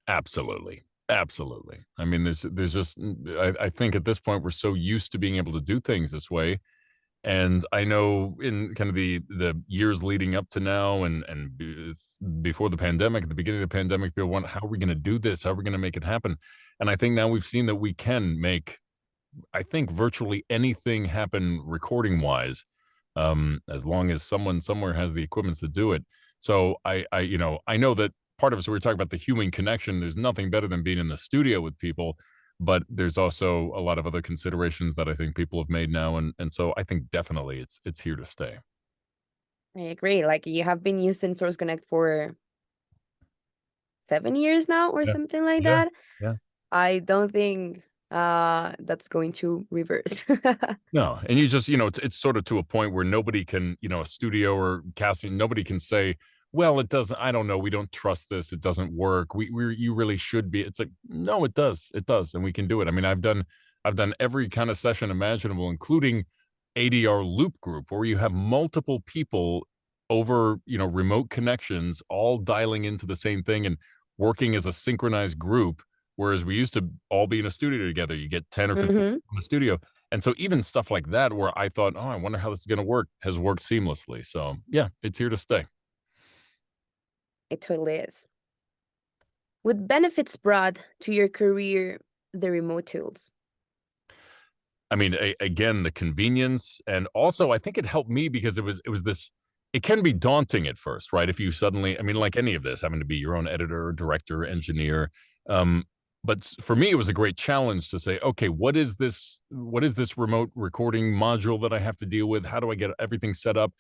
Absolutely. Absolutely. I mean, there's just I think at this point we're so used to being able to do things this way. And I know in kind of the years leading up to now and before the pandemic, at the beginning of the pandemic, people want, how are we going to do this? How are we going to make it happen? And I think now we've seen that we can make, I think, virtually anything happen recording wise, as long as someone somewhere has the equipment to do it. So you know, I know that part of it, so we're talking about the human connection. There's nothing better than being in the studio with people, but there's also a lot of other considerations that I think people have made now. And so I think definitely it's here to stay.
I agree. Like you have been using Source Connect for 7 years now or
Yeah.
something like
Yeah.
that.
Yeah.
I don't think that's going to reverse.
No, and you just, you know, it's sort of to a point where nobody can, you know, a studio or casting, nobody can say, well, it doesn't, I don't know, we don't trust this, it doesn't work. You really should be. It's like, no, it does. It does, and we can do it. I mean, I've done every kind of session imaginable, including ADR loop group, where you have multiple people over, you know, remote connections, all dialing into the same thing and working as a synchronized group. Whereas we used to all be in a studio together. You get 10 or 15
Hmm.
in the studio. And so even stuff like that, where I thought, oh, I wonder how this is going to work, has worked seamlessly. So yeah, it's here to stay.
It totally is. What benefits brought to your career the remote tools?
I mean, again, the convenience, and also I think it helped me because it was this. It can be daunting at first, right? If you suddenly, I mean, like any of this, having to be your own editor, director, engineer. Um, but for me, it was a great challenge to say, okay, what is this? What is this remote recording module that I have to deal with? How do I get everything set up?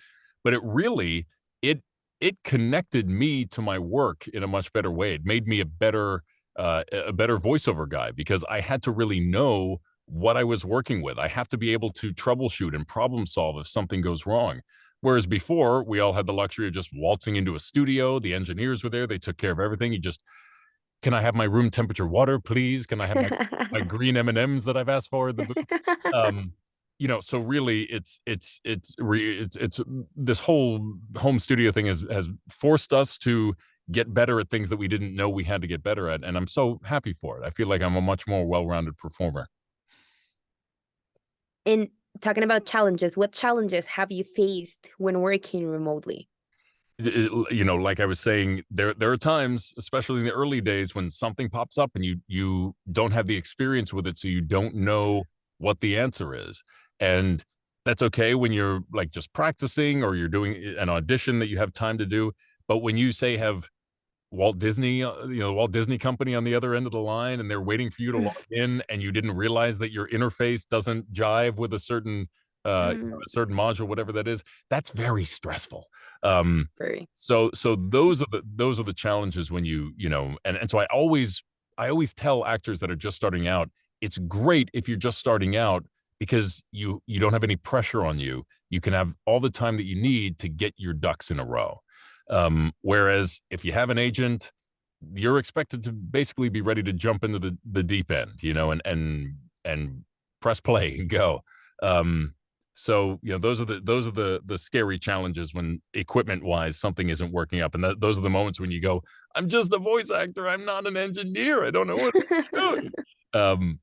But it really, it it connected me to my work in a much better way. It made me a better voiceover guy because I had to really know what I was working with. I have to be able to troubleshoot and problem solve if something goes wrong. Whereas before, we all had the luxury of just waltzing into a studio. The engineers were there. They took care of everything. You just, can I have my room temperature water, please? Can I have my green M&Ms that I've asked for at the booth? Um, you know, so really it's this whole home studio thing has forced us to get better at things that we didn't know we had to get better at. And I'm so happy for it. I feel like I'm a much more well-rounded performer.
And talking about challenges, what challenges have you faced when working remotely?
You know, like I was saying, there are times, especially in the early days, when something pops up and you don't have the experience with it, so you don't know what the answer is. And that's okay when you're like just practicing or you're doing an audition that you have time to do. But when you say have Walt Disney, you know, the Walt Disney Company on the other end of the line, and they're waiting for you to log in, and you didn't realize that your interface doesn't jive with you know,
Mm,
a certain module, whatever that is. That's very stressful. Um,
very.
so those are the challenges when you know, and so I always tell actors that are just starting out, it's great if you're just starting out because you don't have any pressure on you. You can have all the time that you need to get your ducks in a row. Whereas if you have an agent, you're expected to basically be ready to jump into the deep end, you know, and press play and go. So, those are the scary challenges when equipment wise something isn't working up, and those are the moments when you go, "I'm just a voice actor. I'm not an engineer. I don't know what I'm doing."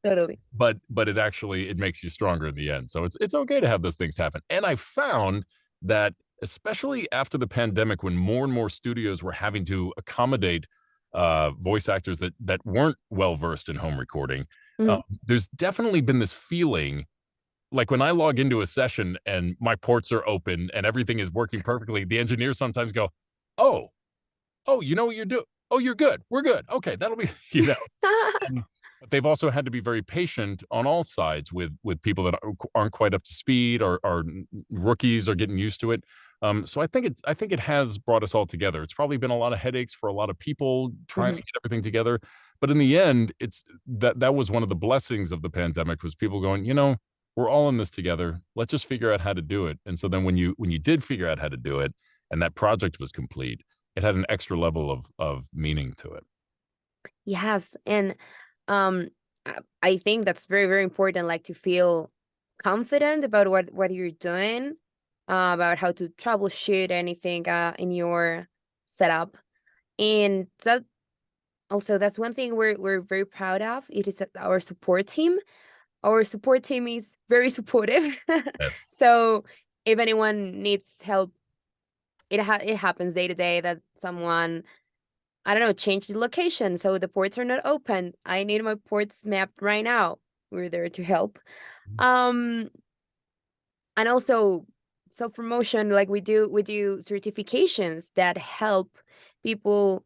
Totally.
But it makes you stronger in the end. So it's okay to have those things happen. And I found that especially after the pandemic, when more and more studios were having to accommodate voice actors that weren't well versed in home recording,
Mhm.
there's definitely been this feeling like when I log into a session and my ports are open and everything is working perfectly, the engineers sometimes go, "Oh, oh, you know what you're doing? Oh, you're good. We're good. Okay, that'll be," Um, but they've also had to be very patient on all sides with people that aren't quite up to speed or rookies or getting used to it. So I think it has brought us all together. It's probably been a lot of headaches for a lot of people trying to
Mhm.
get everything together. But in the end, it's that was one of the blessings of the pandemic was people going, we're all in this together. Let's just figure out how to do it. And so then when you did figure out how to do it and that project was complete, it had an extra level of meaning to it.
Yes, and um, I think that's very, very important, like to feel confident about what you're doing, about how to troubleshoot anything in your setup, and that's one thing we're very proud of. It is that our support team. Our support team is very supportive.
Yes.
So if anyone needs help, it happens day to day that someone, I don't know, change the location so the ports are not open. I need my ports mapped right now. We're there to help. Um, and also self-promotion, like we do certifications that help people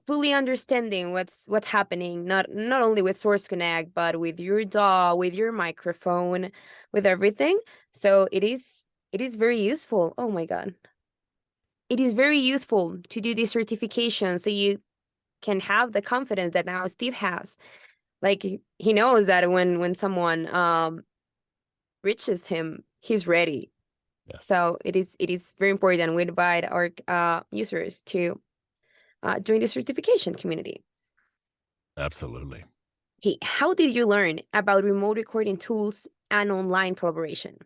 fully understanding what's happening, not only with Source Connect, but with your DAW, with your microphone, with everything. So it is very useful. Oh my God. It is very useful to do this certification so you can have the confidence that now Steve has. Like he knows that when someone reaches him, he's ready.
Yeah,
So it is very important. We invite our users to join the certification community.
absolutely.
Okay, how did you learn about remote recording tools and online collaboration?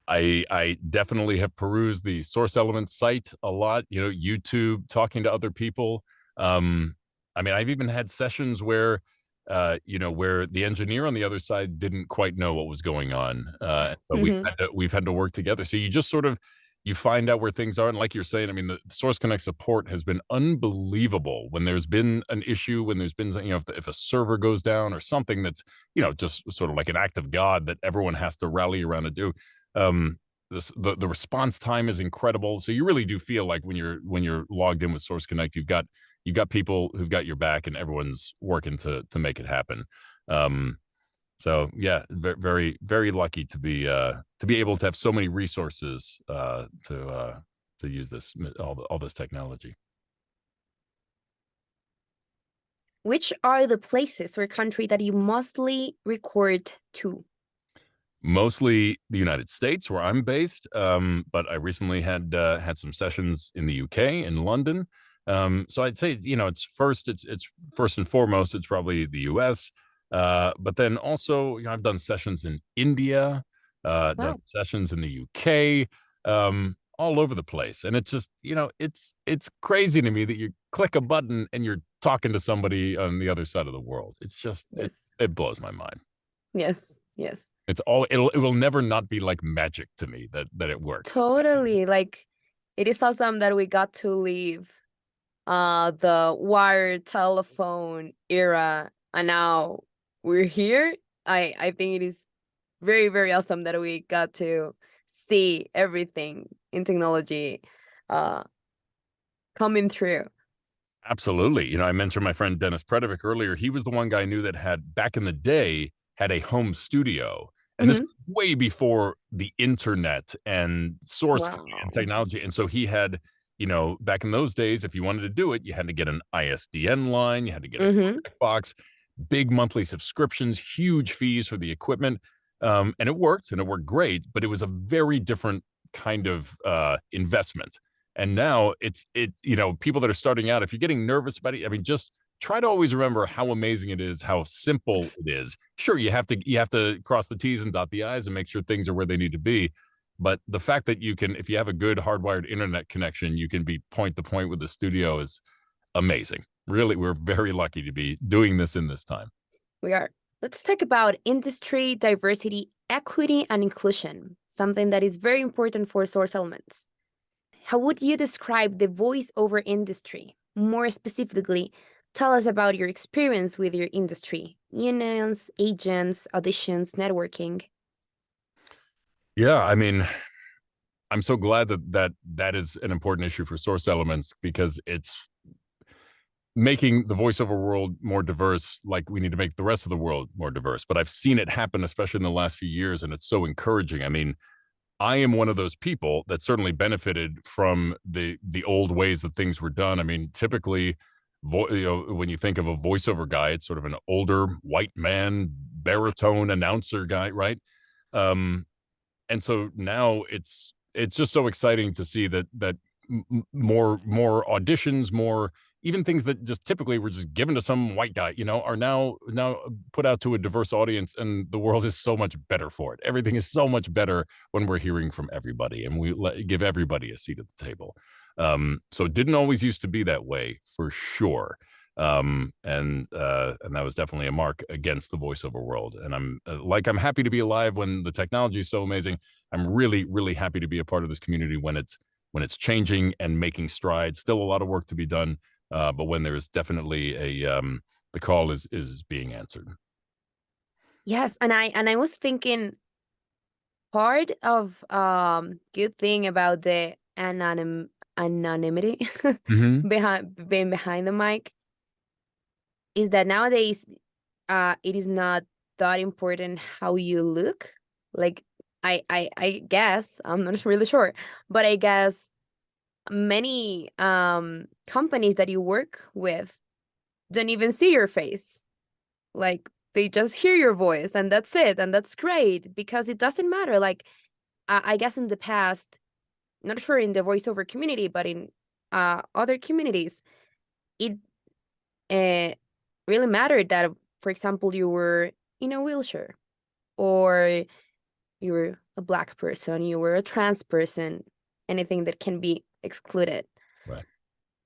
I definitely have perused the Source Elements site a lot, YouTube, talking to other people. Um, I mean, I've even had sessions where, where the engineer on the other side didn't quite know what was going on. So
Hmm.
we've had to work together. So you just sort of you find out where things are. And like you're saying, I mean, the Source Connect support has been unbelievable when there's been an issue, when there's been, if a server goes down or something that's, just sort of like an act of God that everyone has to rally around to do. um the response time is incredible, so you really do feel like when you're logged in with Source Connect, you've got people who've got your back and everyone's working to make it happen. So yeah, very very lucky to be able to have so many resources to use all this technology.
Which are the places or country that you mostly record to?
Mostly the United States, where I'm based, but I recently had some sessions in the UK, in London. So I'd say, it's first and foremost, it's probably the US, but then also, I've done sessions in India, done
Wow.
sessions in the UK, all over the place, and it's just, it's crazy to me that you click a button and you're talking to somebody on the other side of the world. It's just
Yes.
it blows my mind.
Yes. Yes.
It will never not be like magic to me that it works.
Totally. Like it is awesome that we got to leave the wired telephone era and now we're here. I think it is very, very awesome that we got to see everything in technology uh coming through.
Absolutely. I mentioned my friend Dennis Predovic earlier. He was the one guy I knew that had back in the day had a home studio. And this
Hmm.
was way before the internet and source coding and
Wow.
technology. And so he had, back in those days, if you wanted to do it, you had to get an ISDN line, you had to get a
Hmm.
box, big monthly subscriptions, huge fees for the equipment. And it worked great, but it was a very different kind of investment. And now people that are starting out, if you're getting nervous about it, I mean, just try to always remember how amazing it is, how simple it is. Sure, you have to cross the T's and dot the I's and make sure things are where they need to be. But the fact that you can, if you have a good hardwired internet connection, you can be point to point with the studio is amazing. Really, we're very lucky to be doing this in this time.
We are. Let's talk about industry, diversity, equity, and inclusion, something that is very important for Source Elements. How would you describe the voiceover industry? More specifically, tell us about your experience with your industry, unions, agents, auditions, networking.
Yeah, I mean, I'm so glad that is an important issue for Source Elements, because it's making the voiceover world more diverse. Like, we need to make the rest of the world more diverse. But I've seen it happen, especially in the last few years, and it's so encouraging. I mean, I am one of those people that certainly benefited from the old ways that things were done. I mean, typically, when you think of a voiceover guy, it's sort of an older white man, baritone announcer guy, right? And so now it's just so exciting to see that more auditions, more even things that just typically were just given to some white guy, are now put out to a diverse audience, and the world is so much better for it. Everything is so much better when we're hearing from everybody, and we give everybody a seat at the table. So it didn't always used to be that way, for sure. And that was definitely a mark against the voiceover world. And I'm happy to be alive when the technology is so amazing. I'm really, really happy to be a part of this community when it's changing and making strides. Still a lot of work to be done. But when there is definitely the call is being answered.
Yes, and I was thinking, part of good thing about the anonymity
Mhm.
being behind the mic is that nowadays it is not that important how you look. Like, I guess, I'm not really sure, but I guess many companies that you work with don't even see your face. Like, they just hear your voice, and that's it, and that's great, because it doesn't matter. Like, I guess in the past, not sure in the voiceover community, but in other communities, it really mattered that, for example, you were in a wheelchair, or you were a Black person, you were a trans person, anything that can be excluded.
Right.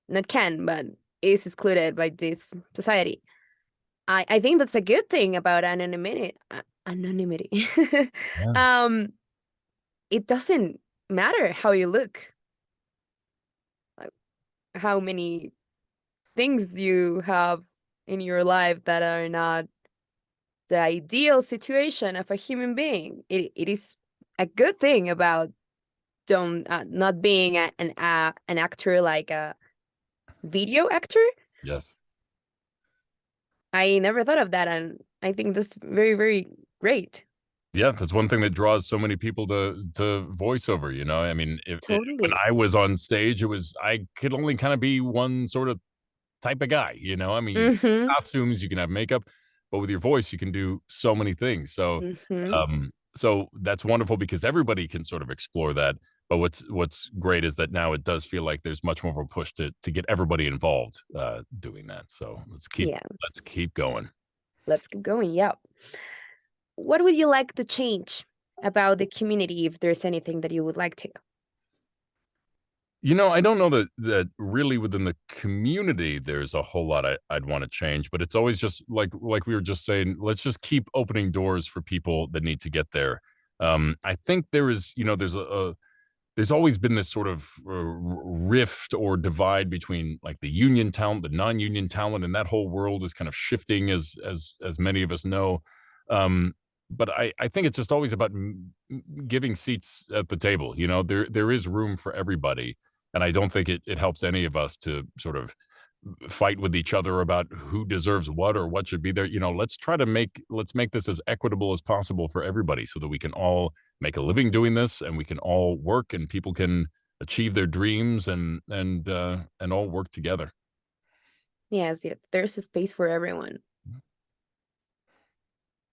Not can, but is excluded by this society. I think that's a good thing about anonymity. Anonymity.
Yeah.
It doesn't matter how you look, like how many things you have in your life that are not the ideal situation of a human being. It is a good thing about not being an actor, like a video actor.
Yes.
I never thought of that, and I think that's very, very great.
Yeah, that's one thing that draws so many people to voiceover. I mean, when
Totally.
I was on stage, I could only kind of be one sort of type of guy. I mean, you can
Mm-hmm.
have costumes, you can have makeup, but with your voice, you can do so many things. So,
Mm-hmm.
so that's wonderful, because everybody can sort of explore that. But what's great is that now it does feel like there's much more of a push to get everybody involved doing that. So let's
Yes.
keep going.
Let's keep going. Yeah. What would you like to change about the community, if there's anything that you would like to?
I don't know that really within the community there's a whole lot I'd want to change, but it's always just like we were just saying, let's just keep opening doors for people that need to get there. I think there is, there's always been this sort of rift or divide between like the union talent, the non-union talent, and that whole world is kind of shifting, as many of us know. But I think it's just always about giving seats at the table. There is room for everybody, and I don't think it helps any of us to sort of fight with each other about who deserves what or what should be there. Let's make this as equitable as possible for everybody, so that we can all make a living doing this, and we can all work, and people can achieve their dreams, and all work together.
Yes, yeah, there's a space for everyone.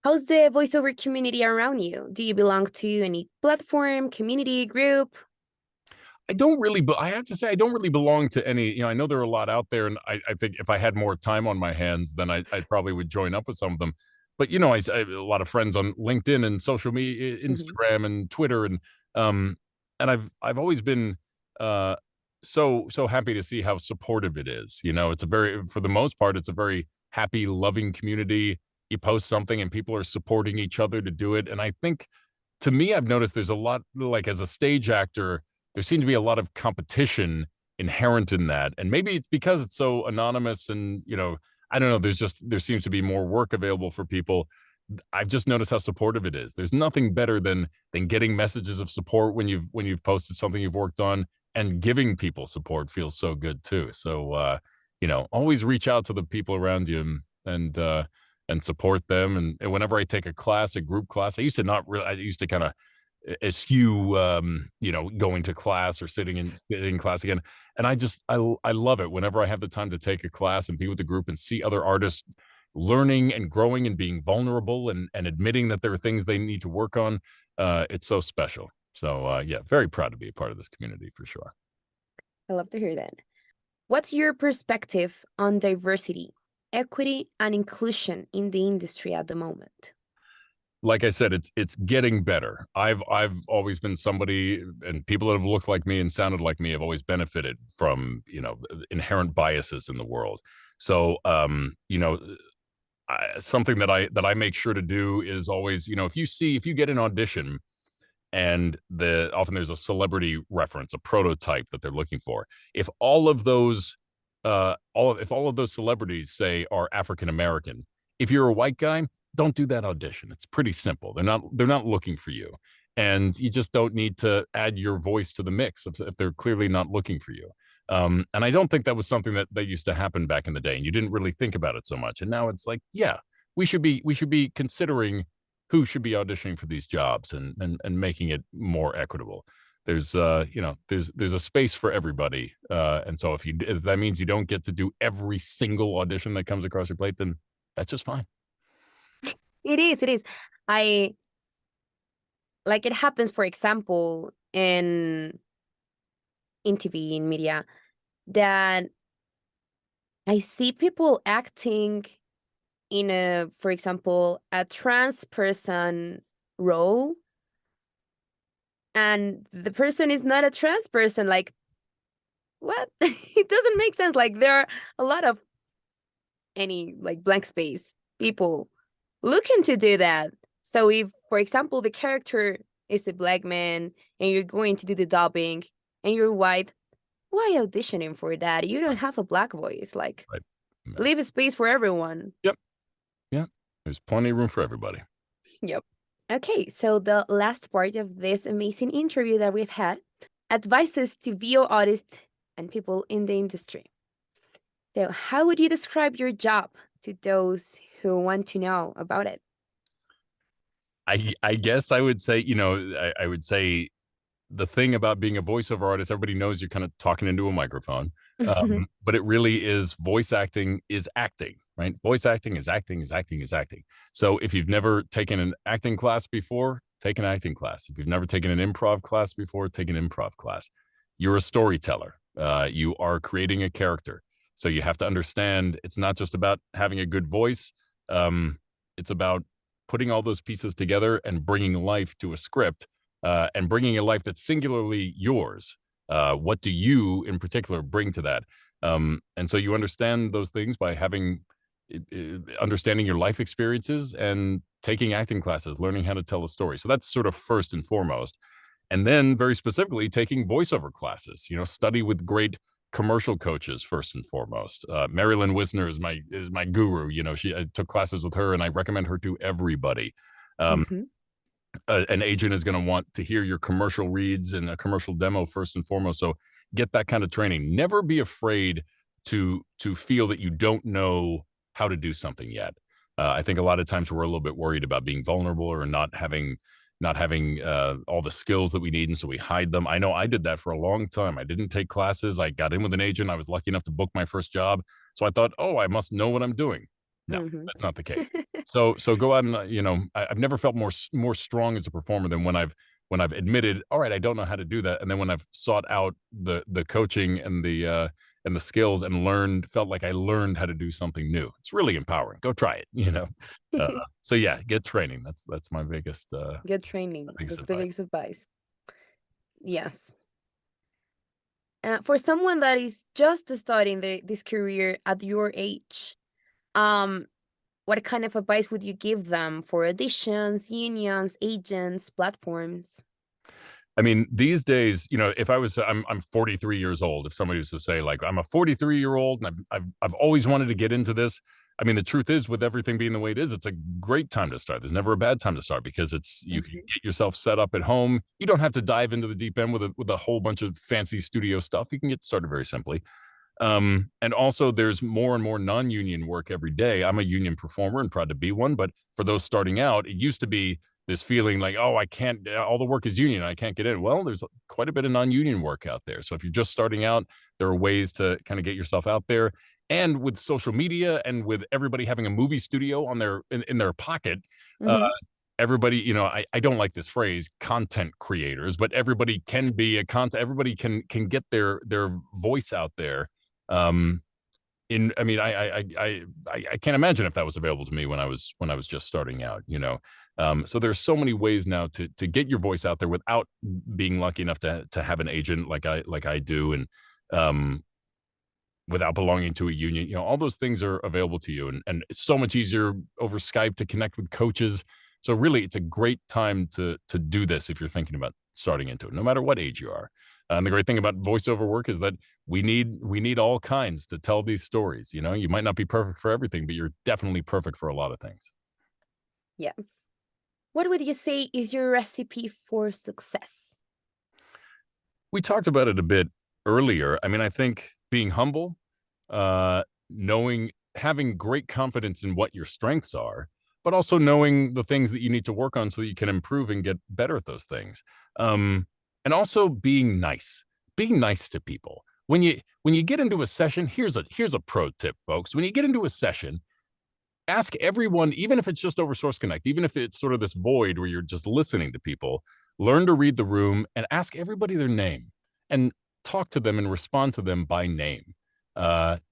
How's the voiceover community around you? Do you belong to any platform, community, group?
I don't really, but I have to say, I don't really belong to any. I know there are a lot out there, and I think if I had more time on my hands, then I probably would join up with some of them. But I have a lot of friends on LinkedIn and social media,
Mhm.
Instagram and Twitter, um, and I've always been so happy to see how supportive it is. It's a very, for the most part, it's a very happy, loving community. You post something, and people are supporting each other to do it, and I think to me, I've noticed there's a lot, like as a stage actor, there seems to be a lot of competition inherent in that. And maybe it's because it's so anonymous and, I don't know, there seems to be more work available for people. I've just noticed how supportive it is. There's nothing better than getting messages of support when you've posted something you've worked on, and giving people support feels so good too. So always reach out to the people around you and support them. And whenever I take a class, a group class, I used to kind of eschew, going to class or sitting in class again. And I love it whenever I have the time to take a class and be with the group and see other artists learning and growing and being vulnerable and admitting that there are things they need to work on. It's so special. So yeah, very proud to be a part of this community for sure.
I love to hear that. What's your perspective on diversity, equity, and inclusion in the industry at the moment?
Like I said, it's getting better. I've always been somebody, and people that have looked like me and sounded like me have always benefited from, inherent biases in the world. So, something that I make sure to do is always, if you get an audition and often there's a celebrity reference, a prototype that they're looking for. If all of those celebrities say are African American, if you're a white guy, don't do that audition. It's pretty simple. They're not looking for you, and you just don't need to add your voice to the mix if they're clearly not looking for you. And I don't think that was something that used to happen back in the day, and you didn't really think about it so much. And now it's like, yeah, we should be considering who should be auditioning for these jobs and making it more equitable. There's a space for everybody, and so if that means you don't get to do every single audition that comes across your plate, then that's just fine.
It is, it is. I like it happens, for example, in TV, in media, that I see people acting in for example, a trans person role, and the person is not a trans person. Like, what? It doesn't make sense. Like, there are a lot of any like blank space people looking to do that. So if, for example, the character is a black man and you're going to do the dubbing and you're white, why auditioning for that? You don't have a black voice. Like,
Right. Yeah.
leave a space for everyone.
Yep. Yeah. There's plenty of room for everybody.
Yep. Okay, so the last part of this amazing interview that we've had, advices to VO artists and people in the industry. So, how would you describe your job to those who want to know about it?
I guess I would say, I would say the thing about being a voiceover artist, everybody knows you're kind of talking into a microphone. But it really is, voice acting is acting, right? Voice acting is acting is acting is acting. So if you've never taken an acting class before, take an acting class. If you've never taken an improv class before, take an improv class. You're a storyteller. You are creating a character. So you have to understand it's not just about having a good voice. It's about putting all those pieces together and bringing life to a script, and bringing a life that's singularly yours. What do you in particular bring to that? And so you understand those things by understanding your life experiences and taking acting classes, learning how to tell a story. So that's sort of first and foremost. And then very specifically taking voiceover classes, study with great commercial coaches first and foremost. Marilyn Wisner is my guru. I took classes with her and I recommend her to everybody.
Mhm.
An agent is going to want to hear your commercial reads and a commercial demo first and foremost. So get that kind of training. Never be afraid to feel that you don't know how to do something yet. I think a lot of times we're a little bit worried about being vulnerable or not having all the skills that we need, and so we hide them. I know I did that for a long time. I didn't take classes. I got in with an agent. I was lucky enough to book my first job, so I thought, oh, I must know what I'm doing. No,
Mhm.
that's not the case. So go out and I've never felt more strong as a performer than when I've when I've admitted, all right, I don't know how to do that, and then when I've sought out the coaching and the skills and felt like I learned how to do something new. It's really empowering. Go try it. So yeah, get training. That's my biggest
Get training.
biggest
That's the
advice.
biggest advice. Yes. For someone that is just starting this career at your age, what kind of advice would you give them for auditions, unions, agents, platforms?
I mean, these days, if I'm 43 years old. If somebody was to say, like, I'm a 43-year-old and I've always wanted to get into this. I mean, the truth is, with everything being the way it is, it's a great time to start. There's never a bad time to start because you can get yourself set up at home. You don't have to dive into the deep end with a whole bunch of fancy studio stuff. You can get started very simply. And also there's more and more non-union work every day. I'm a union performer and proud to be one, but for those starting out, it used to be this feeling like, oh, I can't, all the work is union, I can't get in. Well, there's quite a bit of non-union work out there. So if you're just starting out, there are ways to kind of get yourself out there. And with social media and with everybody having a movie studio on in their pocket, everybody, I don't like this phrase, content creators, but everybody can be everybody can get their voice out there. I mean, I can't imagine if that was available to me when I was just starting out, so there's so many ways now to get your voice out there without being lucky enough to have an agent like I do, and without belonging to a union. All those things are available to you, and it's so much easier over Skype to connect with coaches. So really, it's a great time to do this if you're thinking about starting into it, no matter what age you are. And the great thing about voiceover work is that we need all kinds to tell these stories. You might not be perfect for everything, but you're definitely perfect for a lot of things.
Yes. What would you say is your recipe for success?
We talked about it a bit earlier. I mean, I think being humble, having great confidence in what your strengths are, but also knowing the things that you need to work on so that you can improve and get better at those things. And also being nice to people. When you get into a session, here's a pro tip, folks. When you get into a session, ask everyone, even if it's just over Source Connect, even if it's sort of this void where you're just listening to people, learn to read the room and ask everybody their name and talk to them and respond to them by name.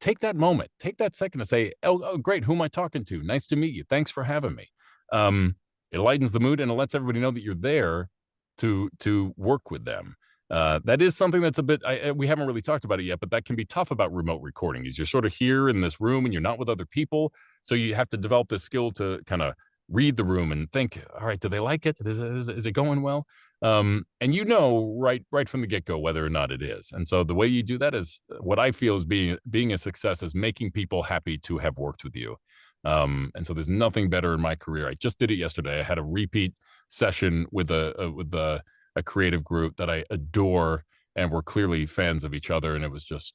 Take that moment, take that second to say, oh, great, who am I talking to? Nice to meet you. Thanks for having me. It lightens the mood and it lets everybody know that you're there to work with them. That is something that's a bit, we haven't really talked about it yet, but that can be tough about remote recording is you're sort of here in this room and you're not with other people. So you have to develop this skill to kind of read the room and think, all right, do they like it? Is it going well? And right from the get-go whether or not it is. And so the way you do that is what I feel is being a success is making people happy to have worked with you. And so there's nothing better in my career. I just did it yesterday. I had a repeat session with a creative group that I adore, and we're clearly fans of each other. And it was just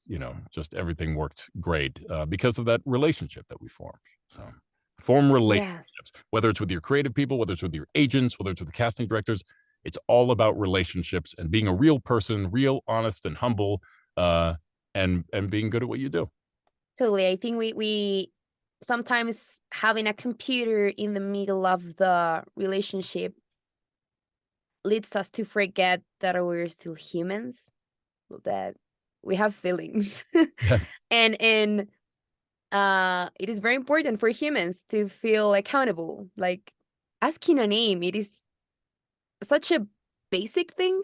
everything worked great because of that relationship that we formed. So form relationships, whether it's with your creative people, whether it's with your agents, whether it's with the casting directors. It's all about relationships and being a real person, real, honest, and humble, and being good at what you do.
Totally. I think we sometimes having a computer in the middle of the relationship leads us to forget that we're still humans, that we have feelings.
Yes.
And it is very important for humans to feel accountable. Like asking a name, it is such a basic thing,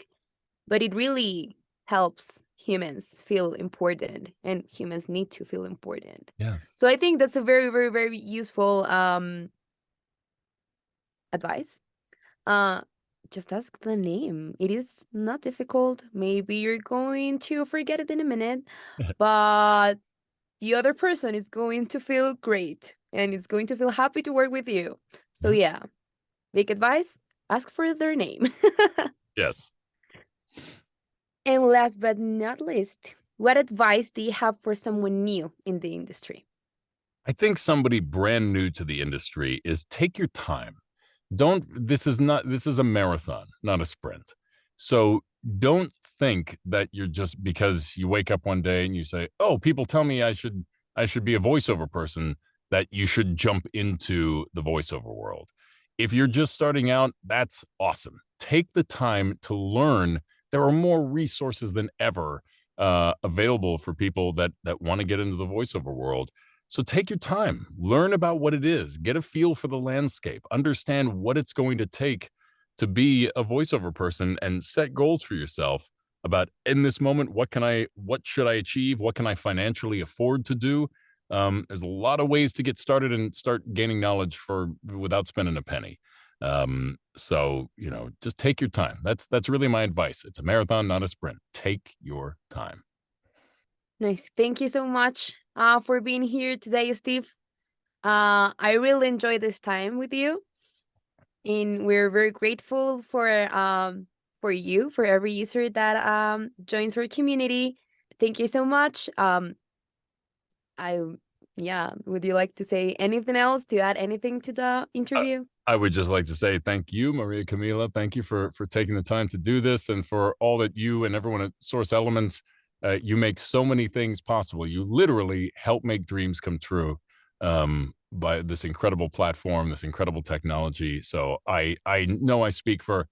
but it really helps humans feel important, and humans need to feel important.
Yes.
So I think that's a very, very, very useful advice. Just ask the name. It is not difficult. Maybe you're going to forget it in a minute, but the other person is going to feel great and it's going to feel happy to work with you. So yeah, big advice, ask for their name.
Yes.
And last but not least, what advice do you have for someone new in the industry?
I think somebody brand new to the industry is take your time. This is a marathon, not a sprint. So don't think that you're just because you wake up one day and you say, oh, people tell me I should be a voiceover person, that you should jump into the voiceover world. If you're just starting out, that's awesome. Take the time to learn. There are more resources than ever available for people that want to get into the voiceover world. So take your time, learn about what it is, get a feel for the landscape, understand what it's going to take to be a voiceover person, and set goals for yourself about, in this moment, what should I achieve? What can I financially afford to do? There's a lot of ways to get started and start gaining knowledge without spending a penny. So, just take your time. That's really my advice. It's a marathon, not a sprint. Take your time.
Nice. Thank you so much for being here today, Steve. I really enjoyed this time with you, and we're very grateful for you, for every user that joins our community. Thank you so much. Would you like to say anything else, to add anything to the interview?
I would just like to say thank you, Maria Camila. Thank you for taking the time to do this, and for all that you and everyone at Source Elements. You make so many things possible. You literally help make dreams come true by this incredible platform, this incredible technology. So I know I speak for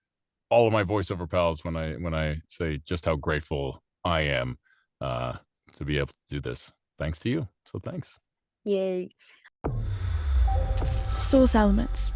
all of my voiceover pals when I say just how grateful I am to be able to do this. Thanks to you. So thanks.
Yay.
Source Elements.